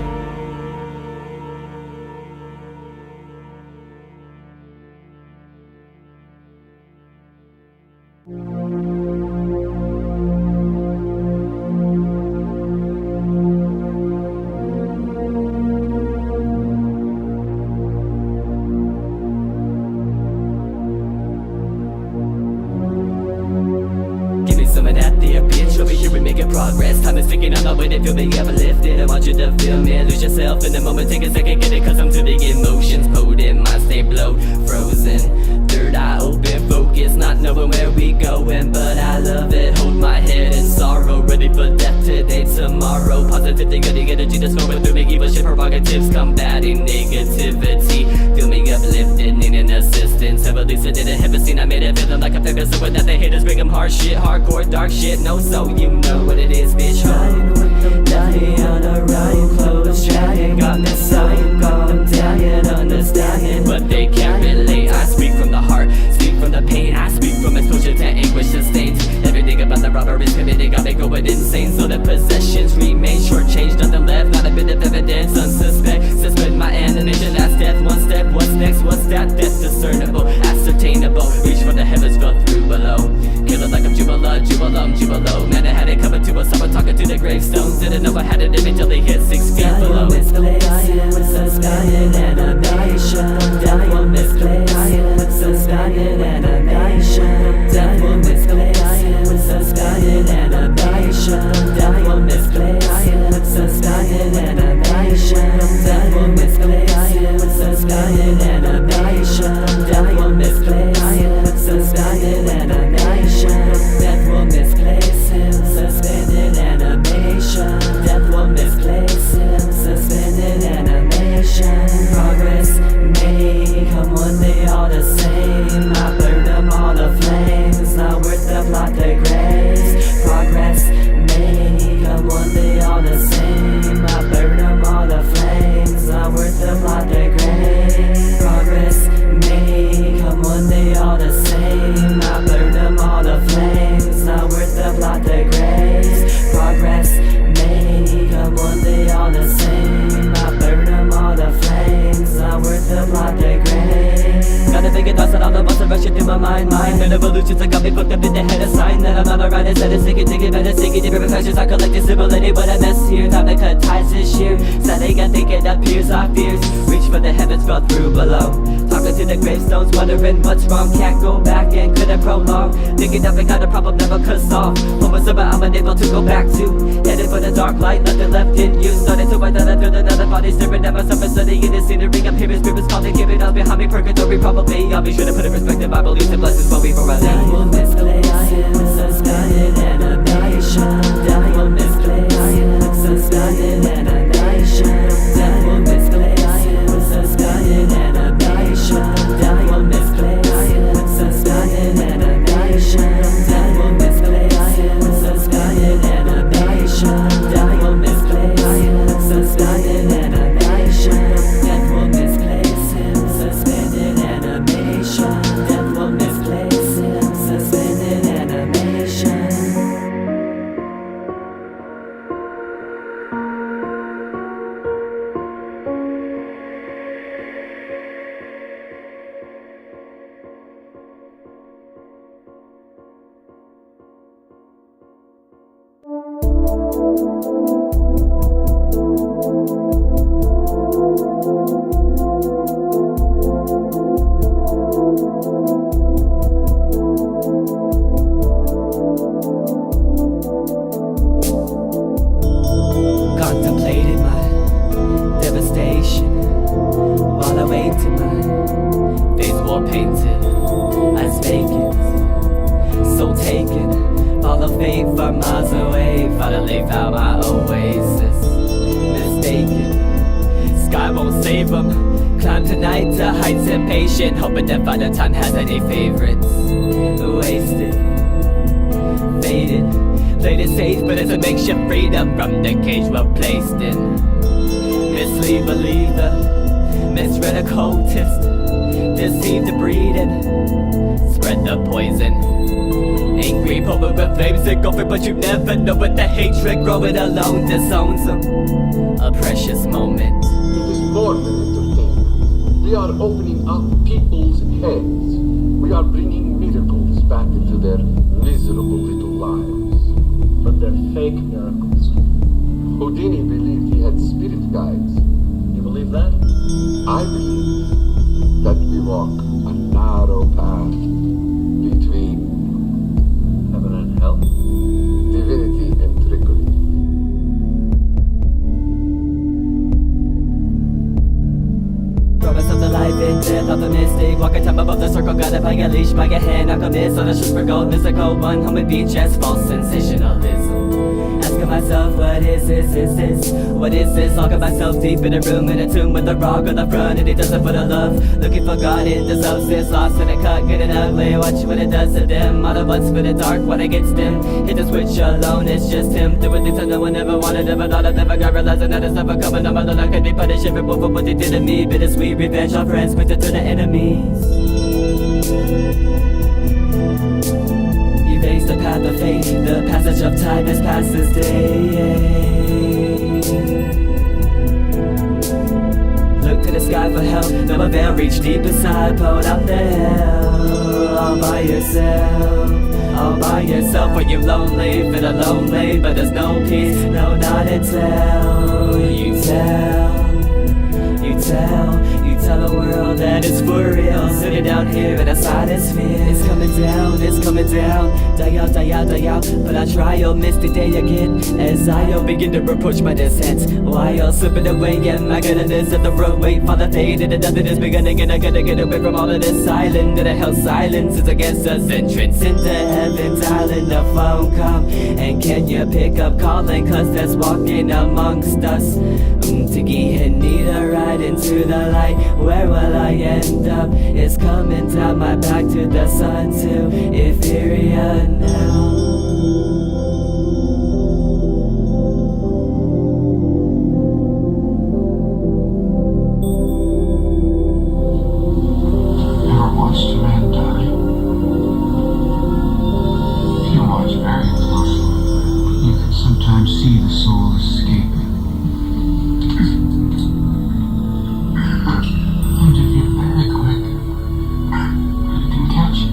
Some of that there, bitch. Over here we making progress. Time is ticking on my way to feel me uplifted. I want you to feel me, lose yourself in the moment. Take a second, get it, cause I'm to the emotions. Potent, mind stay blowed, frozen. Third eye open, focus, not knowing where we going, but I love it. Hold my head in sorrow, ready for death today, tomorrow. Positivity, good energy that's flowing through me. Evil shit prerogatives, combating negativity. Feel me uplifted, needing assistance. Heavily sedated, heaven seen, I made it feeling like I'm famous. So without the haters, bring them hard shit, hardcore, dark shit. No, so you know what it is, bitch. Riding with them, dying on a ride, clothes dragging, got me sighing, gone dying, understanding, but they can't relate. I speak from the heart, speak from the pain. I speak from exposure to anguish sustained. Everything about the robberies committed got me going insane. So the possessions remain shortchanged, nothing left, not a bit of evidence. Unsuspect, suspend my animation, that's death. One step, what's next, what's that? Death discernible, ascertainable. Reach for the heavens, fell through below. Kill it like I'm Jubilo. Man, I had it coming to us, someone talking to the gravestones. Didn't know I had it in me till they hit 6 feet below. Dying with suspended animation. Death will misplace. Dying with suspended animation. Death will misplace. Dying with suspended animation. Death will misplace. Dying with suspended animation. Death will misplace. Dying with suspended animation. Death will misplace. Dying with suspended animation. Death will misplace. ahead a sign that I'm not alright. Instead of sticking, thinking better, sticking different pleasures. I collect stability, but I mess here. Time to cut ties this year. Sadly, I think it appears our fears reach for the heavens, fell through below. Talking to the gravestones, wondering what's wrong. Can't go back and couldn't prolong. Thinking that we got a problem never could solve. What was about I'm unable to go back to. Headed for the dark light, nothing left in you. Started to find that I feel another body staring at myself and studying the scenery. I'm hearing spirits calling, give it up behind me, purgatory probably. I'll be sure to put in perspective my beliefs and blessings well before I leave. That will misplace, suspended animation. That will misplace, suspended animation. That will misplace, suspended animation. That will misplace, suspended animation. That will misplace, suspended animation. That will misplace, suspended animation. That will misplace him, suspended animation. That will misplace him, suspended animation. Contemplated my devastation while I waited. My face were painted as vacant, so taken. Follow faith for miles away, finally found my oasis. Mistaken, sky won't save them. Climb tonight to heights impatient, hoping that Father Time has any favorites. Wasted, faded. Played it safe, but it's a makeshift freedom from the cage we're placed in. Mislead believer, misread occultist, deceive the breeding, spread the poison. Angry poet with flames engulfing, but you never know what the hatred growing alone disowns them. A precious moment. It is more than entertainment. We are opening up people's heads. We are bringing miracles back into their miserable little lives. But they're fake miracles. Houdini believed he had spirit guides. You believe that? I believe that we walk a narrow path between heaven and hell, divinity and trickery. Promise of the life and death of the mystic. Walking time above the circle, gotta play a leash by your hand. Alchemist on a shoes for gold, mystical one. Home and beach as false sensationalism. Asking myself, what is this? What is this? Locking myself deep in a room, in a tomb with a rock on the front, and it does it for the love. Looking for God in the substance, lost in a cut, getting ugly. Watch what it does to them. All the ones for the dark when it gets dim. Hit the switch alone, it's just him. Doing things I no one ever wanted, never thought I'd never got. Realizing that it's never coming on my own. I could be punished for what they did to me. Bittersweet revenge on friends, quick to turn to enemies. Erase the path of fate, the passage of time has passed this day. Look to the sky for help, no avail, reach deep inside, pulled up the hill. All by yourself, all by yourself. Are you lonely, feel lonely, but there's no peace, no not until you tell the world that it's for real. Sitting down here in a stratosphere. It's coming down. Die out. But I try, you'll miss the day again. As I begin to approach my descent. While slipping away, and my goodness at the roadway. Father faded, and nothing is beginning. And I gotta get away from all of this silence. That the hell silence is against us. Entrance into heaven's island. The phone come, and can you pick up calling? Cause that's walking amongst us. Untergehen, need a ride into the light. Where will I end up? It's coming down my back to the sun to Etheria now. Never watched a man die. If you watch very closely, you can sometimes see the soul escaping. And if you're very quick, you can catch it.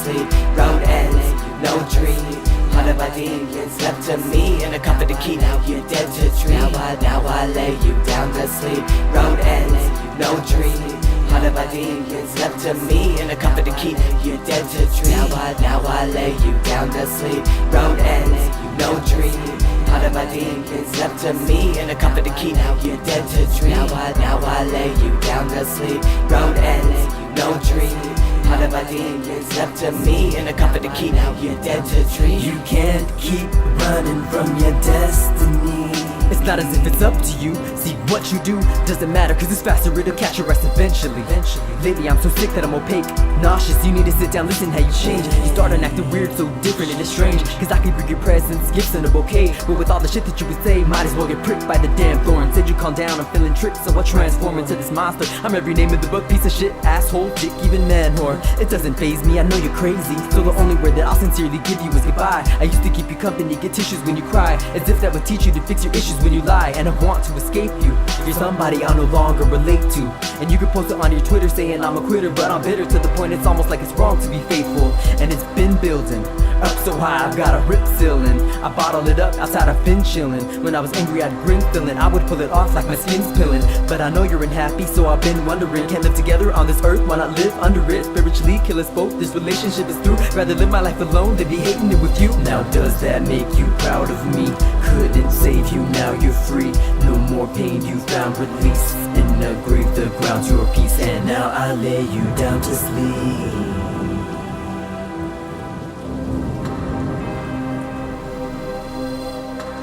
sleep. Road ends, no dream. Part of my demons left to me in a comfort to keep. Now you're dead to dream. Now I lay you down to sleep. Road ends, no dream. Part of my demons left to me in a comfort to keep. You're dead to dream. Now I lay you down to sleep. Road ends, no dream. Part of my demons left to me in a comfort to keep. You're dead to dream. Now I lay you down to sleep. Road ends, no dream. Part of my demons left to me in a comfort to keep. You're dead to dream. You can't keep running from your destiny. It's not as if it's up to you. See what you do doesn't matter, cause it's faster, it'll catch your rest eventually. Lately I'm so sick that I'm opaque, nauseous. You need to sit down, listen how you change. You started acting weird, so different and it's strange. Cause I could bring your presence, gifts and a bouquet, but with all the shit that you would say, might as well get pricked by the damn thorn. Said you calm down, I'm feeling tricked, so I transform into this monster. I'm every name in the book, piece of shit, asshole, dick, even man whore. It doesn't faze me, I know you're crazy, so the only word that I'll sincerely give you is goodbye. I used to keep you company, get tissues when you cry, as if that would teach you to fix your issues when you lie. And I want to escape you. You're somebody I no longer relate to. And you can post it on your Twitter saying I'm a quitter, but I'm bitter to the point it's almost like it's wrong to be faithful. And it's been building up so high, I've got a rip ceiling. I bottle it up outside, I've been chillin'. When I was angry I'd grin feeling, I would pull it off like my skin's pillin'. But I know you're unhappy, so I've been wondering, can't live together on this earth, why not live under it? Spiritually kill us both, this relationship is through. Rather live my life alone than be hating it with you. Now does that make you proud of me? Couldn't save you, now you're free. No more pain, you found release. In the grave the ground's your peace. And now I lay you down to sleep.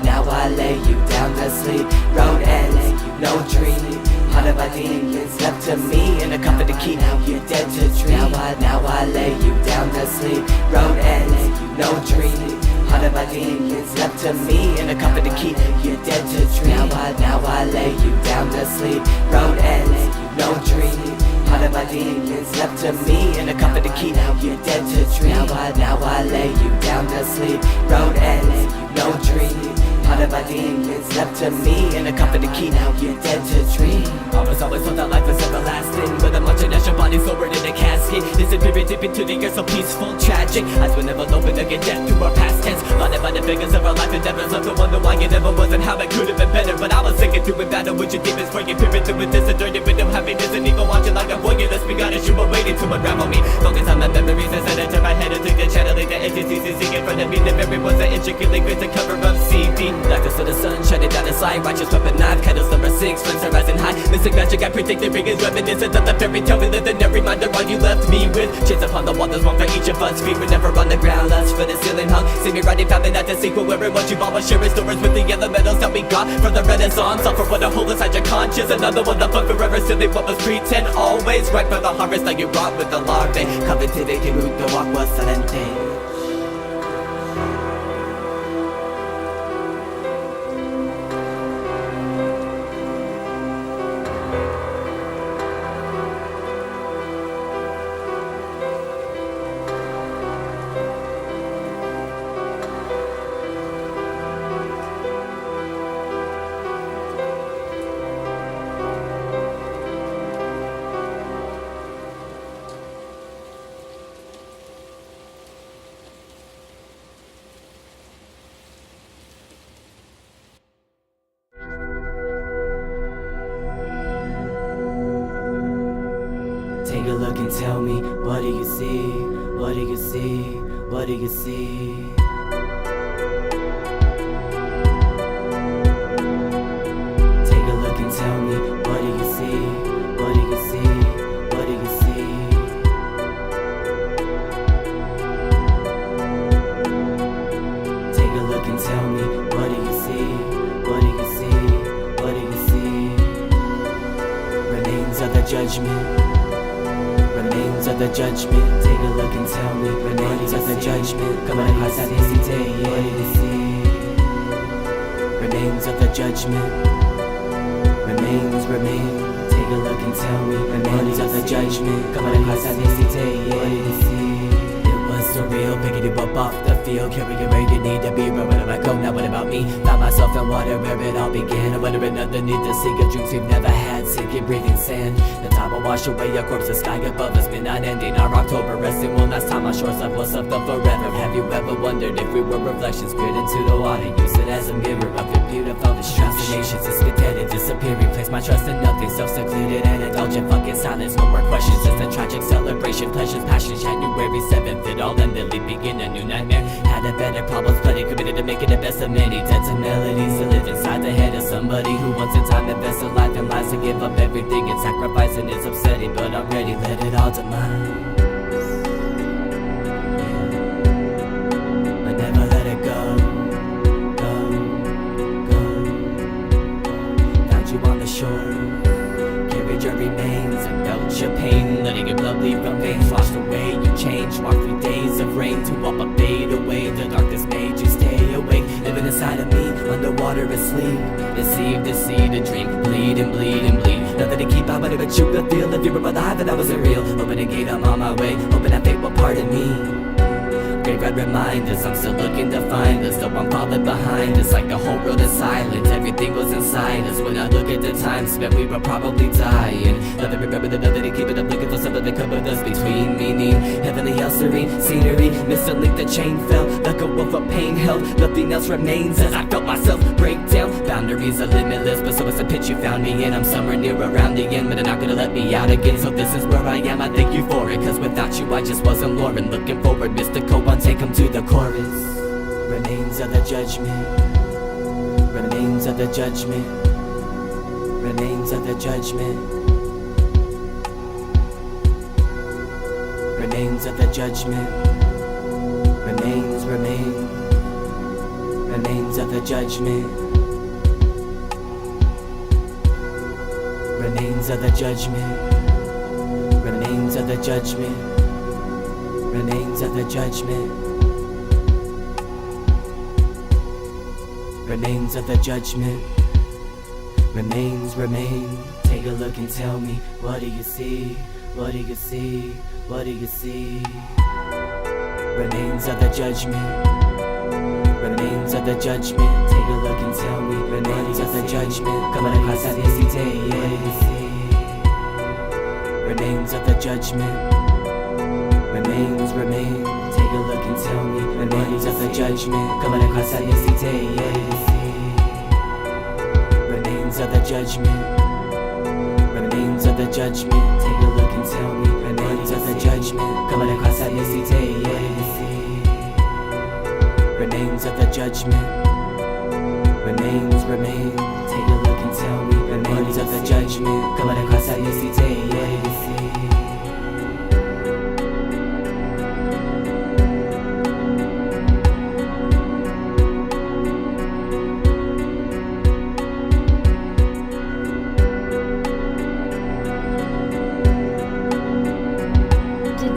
Now I lay you down to sleep. Road ends, no dream. Part of my demons left to me in a comfort to keep. You're dead to dream. Now I lay you down to sleep. Road ends, no dream. Part of my demons left to me in a comfort to keep. You're dead to dream. Now I lay you down to sleep. Road ends, no dream. Part of my demons left to me in a comfort to keep. You're dead to dream. Now I lay you down to sleep. Road ends, no dream. Part of my demons left to me in a comfort to keep. You're dead to dream. I was always told that life is everlasting, but I'm watching as your body's lowered in a casket. Disappearing deep into the earth, so peaceful, tragic. Eyes will never open again, death through our past tense. Blinded by the figures of our life and never left to wonder why it never was and how it could have been better. But I was singing through a battle with your demons, praying, peering through with this and during with no happiness and even watching like a voyeur. Let's be honest, you were waiting to unravel me. Focus on my memories as I enter my head and think the channeling the entities is in front of me. The memory was an intricately great to cover up CD. Darkness of the sun, shining down the slide. Righteous weapon knife, candles number 6, flames are rising high. Mystic magic, I predict the ring is reminiscent of the fairy tale we lived in. A reminder all you left me with. Chains upon the wall, there's one for each of us. Feet were never on the ground, lust for the ceiling hung. See me riding, found at the sequel, wearing what you bought. Was sharing stories with the elementals that we got from the Renaissance. All for what a hole inside your conscience. Another one that fuck forever, silly what was pretend. Always right for the harvest that you brought with the larvae. Coveted de que mucho agua salente. Take a look and tell me, what do you see? What do you see? What do you see? Take a look and tell me, what do you see? What do you see? What do you see? Take a look and tell me, what do you see? What do you see? What do you see? Remains of the judgment. Remains of the judgment. Take a look and tell me. Remains of the judgment. Come on, hearts at this day. What do you see? Remains of the judgment. Remain. Take a look and tell me. Remains of the judgment. Come on, hearts at this day. What do you see? It was surreal, picking it up off the field, carrying where you need to be. But where did I go? Now what about me? Found myself on water where it all began. I wonder underneath the sea of dreams we've never had, sinking, breathing sand. The time will wash away a corpse, the sky above us, midnight ending. Our October resting will last time on shores of what's left of forever. Have you ever wondered if we were reflections peered into the water? Use it as a mirror of your beautiful distractions. It's cadet, disappearing. Place my trust in nothing, self-secluded and indulgent. Fucking silence, no more questions. It's a tragic celebration, pleasures, passions. January 7th, it all ended, begin a new nightmare. Had a better problems, plenty committed to making the best of many. Dead to melodies to live inside the head of somebody who wants in time invested life and lies to give up everything and sacrificing is upsetting, but I'm ready, let it all demise. But never let it go, go. Found you on the shore, carried your remains and felt your pain, letting your blood leave from veins. Washed away, you changed, walked through days of rain to all but fade away. The darkness made you stay awake, living inside of me, underwater asleep. Deceived, deceive, a dream, bleed and bleed and bleed. Nothing to keep out, but you could feel if you were alive that I wasn't real. Open a gate, I'm on my way, hoping that fate will pardon me. Graveyard reminders, I'm still looking to find us, though I'm falling behind. It's like the whole world is silent, everything was inside us. When I look at the time spent, we were probably dying. Nothing remember the nothing to keep it up, looking for something that covered us between meaning. Heavenly house serene, scenery, missing link, the chain fell. Let go of a pain held, nothing else remains as I felt myself break down. Boundaries are limitless, but so is the pit you found me in. I'm somewhere near around the end, but they're not gonna let me out again. So this is where I am, I thank you for it, cause without you I just wasn't Lauren. Looking forward, mystical one, take them to the chorus. Remains of the judgment, remains of the judgment, remains of the judgment, remains of the judgment, remains of the judgment, remains of the judgment, remains of the judgment, remains of the judgment, remains of the judgment, remain. Take a look and tell me, what do you see? What do you see? What do you see? Remains of the judgment, remains of the judgment. Take a look and tell me, remains of the judgment. Coming across that busy day, what do you see? Remains of the judgment, remains. Take a look and tell me, remains of the judgment. Coming across that busy day, what do you see? Remains of the judgment, remains of the judgment. Take a look and tell me, remains of the judgment. Coming across that misty day, what do you see? Remains of the judgment, remains. Take a look and tell me, remains of the judgment. Coming across that misty day, what do you see?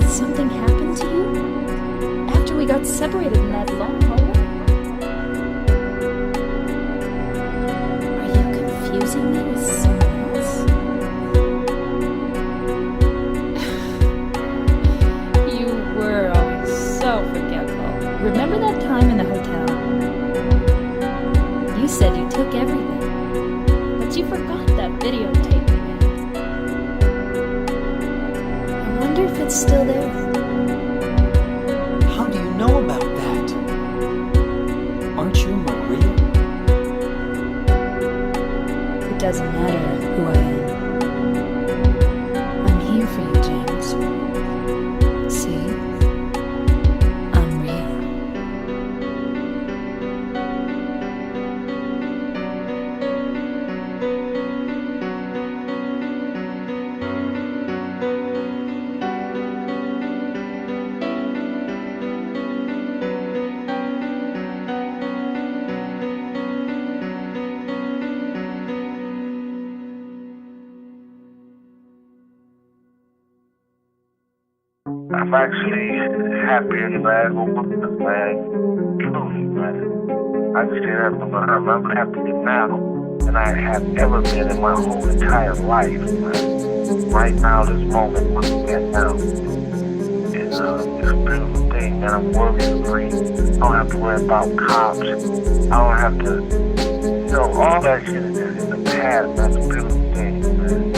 Something happened to you? After we got separated in that long hallway? Are you confusing me with someone else? You were always so forgetful. Remember that time in the hotel? You said you took everything, but you forgot that videotape we made. I wonder if it's still there. How do you know about that? Aren't you Maria? It doesn't matter who I am. I'm here for you, James. See? I'm real. I'm actually happier than I ever was, man. Truly, man. I just say that from my heart. I'm happier now than I have ever been in my whole entire life, man. Right now, this moment, what we at now, is a beautiful thing, man. I'm worry free. I don't have to worry about cops. I don't have to all that shit is in the past. That's a beautiful thing, man.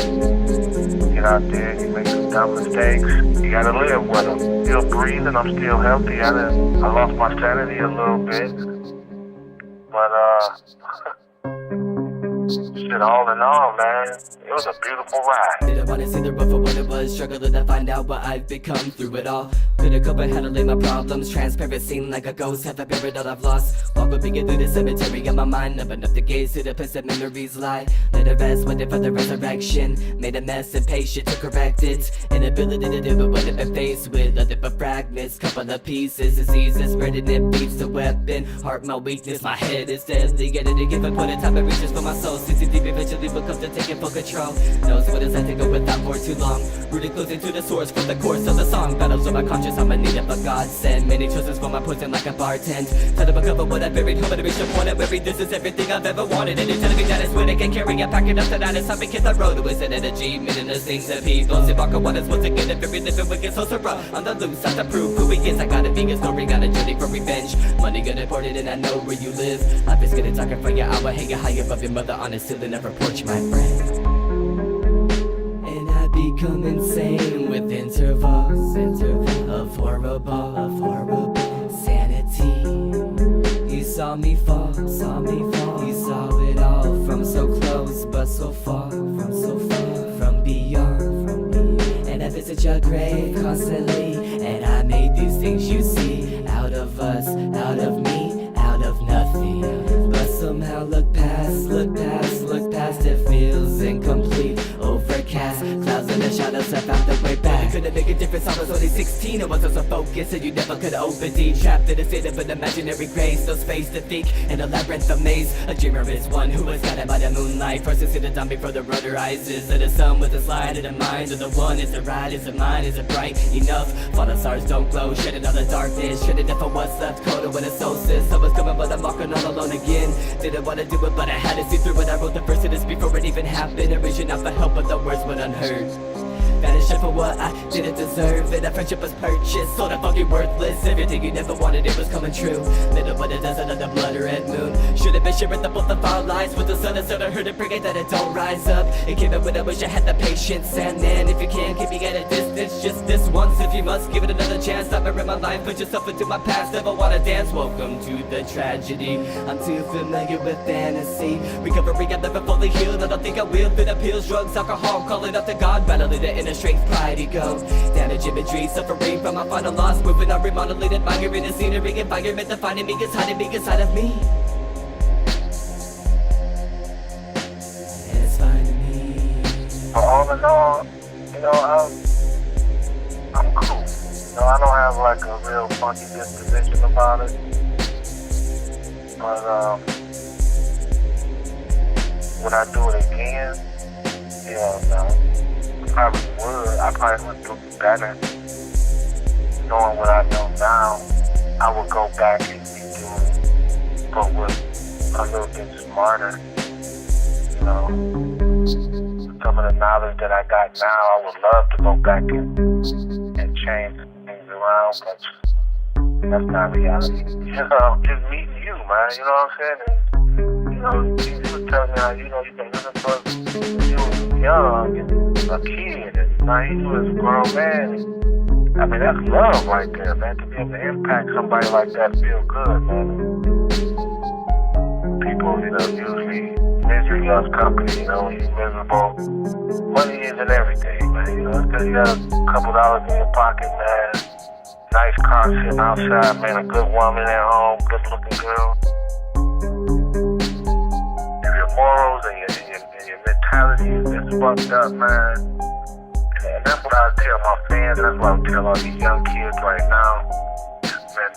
Get out there, you make some dumb mistakes. You gotta live with them. Still breathing, I'm still healthy. I lost my sanity a little bit. But, shit, all in all, man, it was a beautiful ride. Didn't wanna see the rough for what it was, struggling to find out what I've become through it all. Couldn't cope with handling my problems, transparent seemed like a ghost, half a buried all I've lost. Walk with me through the cemetery in my mind, open up the gates to the place that memories lie. Let it rest, waiting for the resurrection, made a mess, impatient to correct it. Inability to do it when I've been faced with nothing but fragments, couple of pieces, diseases, spreading it beats the weapon. Heart my weakness, my head is deadly, get it to give up, put a time and reaches for my soul. Sees deep, eventually will come to taking full control. Knows what it's like to go without for too long. Rooted close into the source from the chorus of the song. Battles with my conscience, I'm a need of a godsend. Many choices for my poison like a bartend. Try to recover what I buried, hoping to reach the point of every this is everything I've ever wanted. And you're telling me that it's when I can carry it, pack it up tonight. It's time to hit the road with an energy, meaning the things that people say. Walk on what is once again, if every living wicked so surround. On the loose, I have to prove who he is. I got a vegan story, got a journey for revenge. Money good imported and I know where you live. Life is good and talking for you, I will hang you high above your mother on a ceiling of her porch, my friend. And I become insane with intervals of horrible sanity. You saw me fall, you saw it all from so close but so far, from beyond. And I visit your grave constantly, and I made these things you see out of us, out of me, out of nothing. But somehow look past, it feels incomplete. Overcast, clouds and the shadows, I found the way back. Couldn't make a difference, I was only 16, I wasn't so focused, and you never could open deep. Trapped in a state of an imaginary grace, no space to think, in a labyrinth of maze. A dreamer is one who is guided by the moonlight, first to see the dawn before the road rises. And the sun with its light in the mind of the one. Is it right, is it mine, is it bright enough? Fallen stars don't glow, shedding all the darkness, shredded if I was left cold when it's solstice. I was coming but I'm walking all alone again. Didn't want to do it but I had to see through it. I wrote the verse of this before it even happened, reaching out for help but the words went unheard. Vanishing for what I didn't deserve, and that friendship was purchased, so fucking worthless. Everything you never wanted, it was coming true. Middle of the desert under blood red moon. Should've been sharing the both of our lives with the sun instead of her to bring it that it don't rise up. It came up when I wish I had the patience. And then if you can, keep me at a distance. Just this once, if you must, give it another chance. Stop in my life, put yourself into my past. Never wanna dance, welcome to the tragedy. I'm too familiar with fantasy. Recovery, I've never fully healed. I don't think I will. Fit appeals, drugs, alcohol, calling up to God, battling the inner strength, pride, ego. Damage imagery, suffering from my final loss. Moving on, remodeling, admiring the scenery. Environment defining me, is hiding me inside of me. And it's finding me. All in all, I'm cool. I don't have like a real funky disposition about it. But would I do it again? Yeah, no. I probably would. I probably would do better. Knowing what I know now, I would go back and redo it, but with a little bit smarter. Some of the knowledge that I got now, I would love to go back and change things around, but that's not reality. Just meeting you, man, you know what I'm saying? You were telling me how, you've been living for you was young and a kid, and now you was a grown man. I mean, that's love right there, man. To be able to impact somebody like that feel good, man. People, usually misery loves company, when you're miserable. Money isn't everything, man, because you got a couple dollars in your pocket, man. Nice car sitting outside, man, a good woman at home, good looking girl. If your morals and your mentality is fucked up, man. And that's what I tell my fans, that's what I tell all these young kids right now. Man,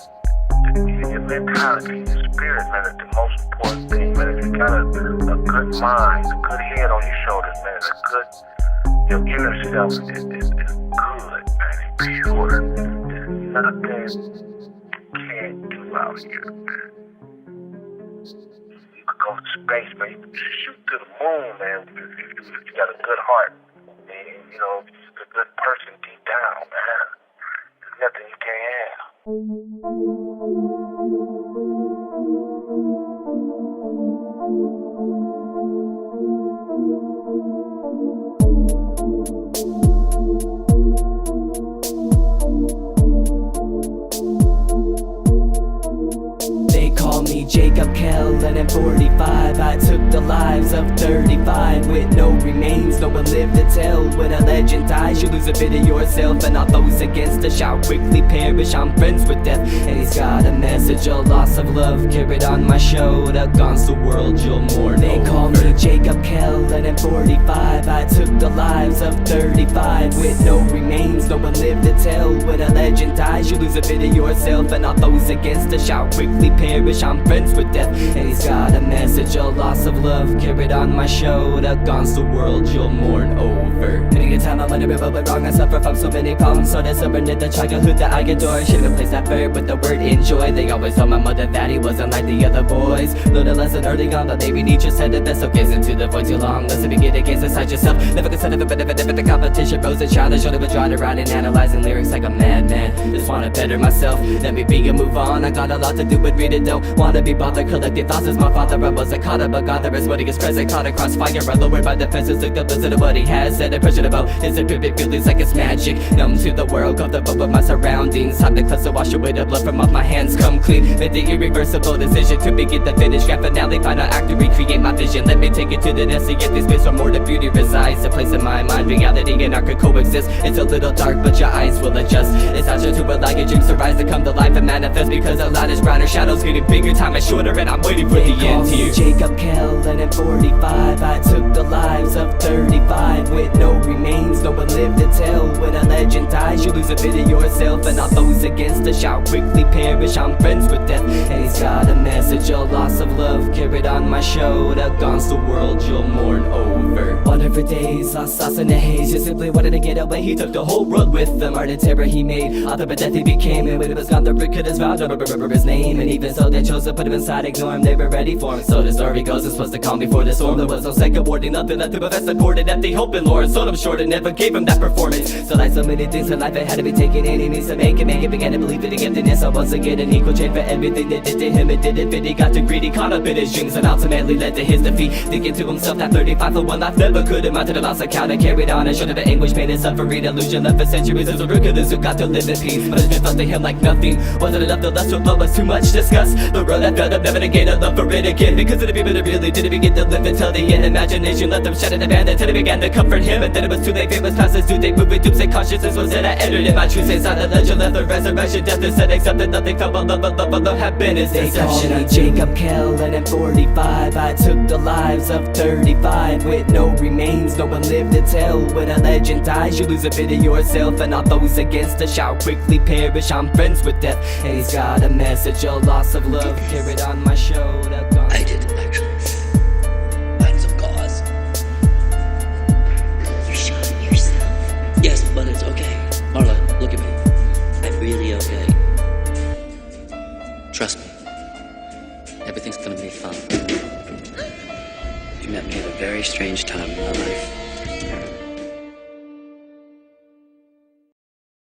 your mentality, your spirit, man, is the most important thing, man. If you got a good mind, a good head on your shoulders, man, your inner self is good, man, and pure. There's nothing you can't do out here, man. You could go to space, man. You could shoot to the moon, man, if you got a good heart. And, if you're a good person deep down, man. There's nothing you can't have. Jacob, Kell, and at 45 I took the lives of 35 with no remains. No one lived to tell. When a legend dies, you lose a bit of yourself, and all those against us shall quickly perish. I'm friends with death, and he's got a message, a loss of love carried on my shoulder. Against the world you'll mourn. They call me Jacob, Kell, and at 45 I took the lives of 35 with no remains. No one lived to tell. When a legend dies, you lose a bit of yourself, and all those against us shall quickly perish. I'm friends with death, and he's got a message, a loss of love carried on my shoulder. Against the world you'll mourn over. Many a time I'm wondering what went wrong. I suffer from so many problems, so stubborn in the childhood that I adore. Should've placed that verb with the word enjoy. They always told my mother that he wasn't like the other boys. Learned a lesson early on, but maybe Nietzsche said that that's so gaze into the void too long. Listen, begin against inside yourself. Never consider the benefit if the competition rose. A child that should've been drawing around and analyzing lyrics like a madman. Just wanna better myself, let me be and move on. I got a lot to do with reading, don't wanna be bothered. Collective thoughts as my father, I wasn't caught up, but God there is what he is present. Caught across fire, I lowered my defenses. Looked up, listened to what he has said. Impression about his vivid feelings like it's magic. Numb to the world, comfortable with my surroundings. Time to cleanse and wash away the blood from off my hands. Come clean, made the irreversible decision to begin the finished grand finale. Final act to recreate my vision. Let me take it to the nest to get this space where more the beauty resides. A place in my mind, reality and art could coexist. It's a little dark, but your eyes will adjust. It's not just to allow your dreams to rise to come to life and manifest. Because a lot is brighter, shadows getting bigger, time is shorter, and I'm waiting for the end here. Jacob, Kell, and at 45 I took the lives of 35 with no remains. No one lived to tell. When a legend dies, you lose a bit of yourself, and all those against us shall quickly perish. I'm friends with death, and he's got a message, a loss of love carried on my shoulder. Against the world you'll mourn over. Wonder for days, lost sauce in the haze. Just simply wanted to get away. He took the whole world with the art and terror he made. Author of death he became, and when it was gone the root could his vow. Don't remember his name, and even so they chose to put him inside, ignore him. They were ready for him. So the story goes, it's supposed to calm before the storm. There was no second warning, nothing left to profess. Supported empty hope and Lord. Sold him short and never gave him that performance. So like so many things in life, it had to be taken in. He needs to make it, began to believe in the emptiness. I was again an equal trade for everything that did to him. It didn't fit, he got too greedy, caught up in his dreams, and ultimately led to his defeat. Thinking to himself that 35 for one life never could amount to the loss account. And carried on and showed the anguish, pain and suffering. Illusion left for centuries as a recluse who got to live in peace. But it felt to him like nothing. Wasn't enough, the lust would blow us too much disgust. The road that felt up, never to gain a love for it again. Because of the people that really didn't begin to live until the end. Imagination let them shatter the band until it began to comfort him. And then it was too late, it was past his due date. Moving doomsday consciousness was it I entered in my true state. Side of legend left the resurrection, death is said, except that nothing felt but love had been his deception. They called me Jacob, Kell, and at 45 I took the lives of 35 with no remains. No one lived to tell. When a legend dies, you lose a bit of yourself, and all those against us shall quickly perish. I'm friends with death, and he's got a message, a loss of love carried on my shoulder. I did actually find some cause. You shot yourself? Yes, but it's okay. Marla, look at me. I'm really okay. Trust me. Everything's gonna be fine. You met me at a very strange time in my life.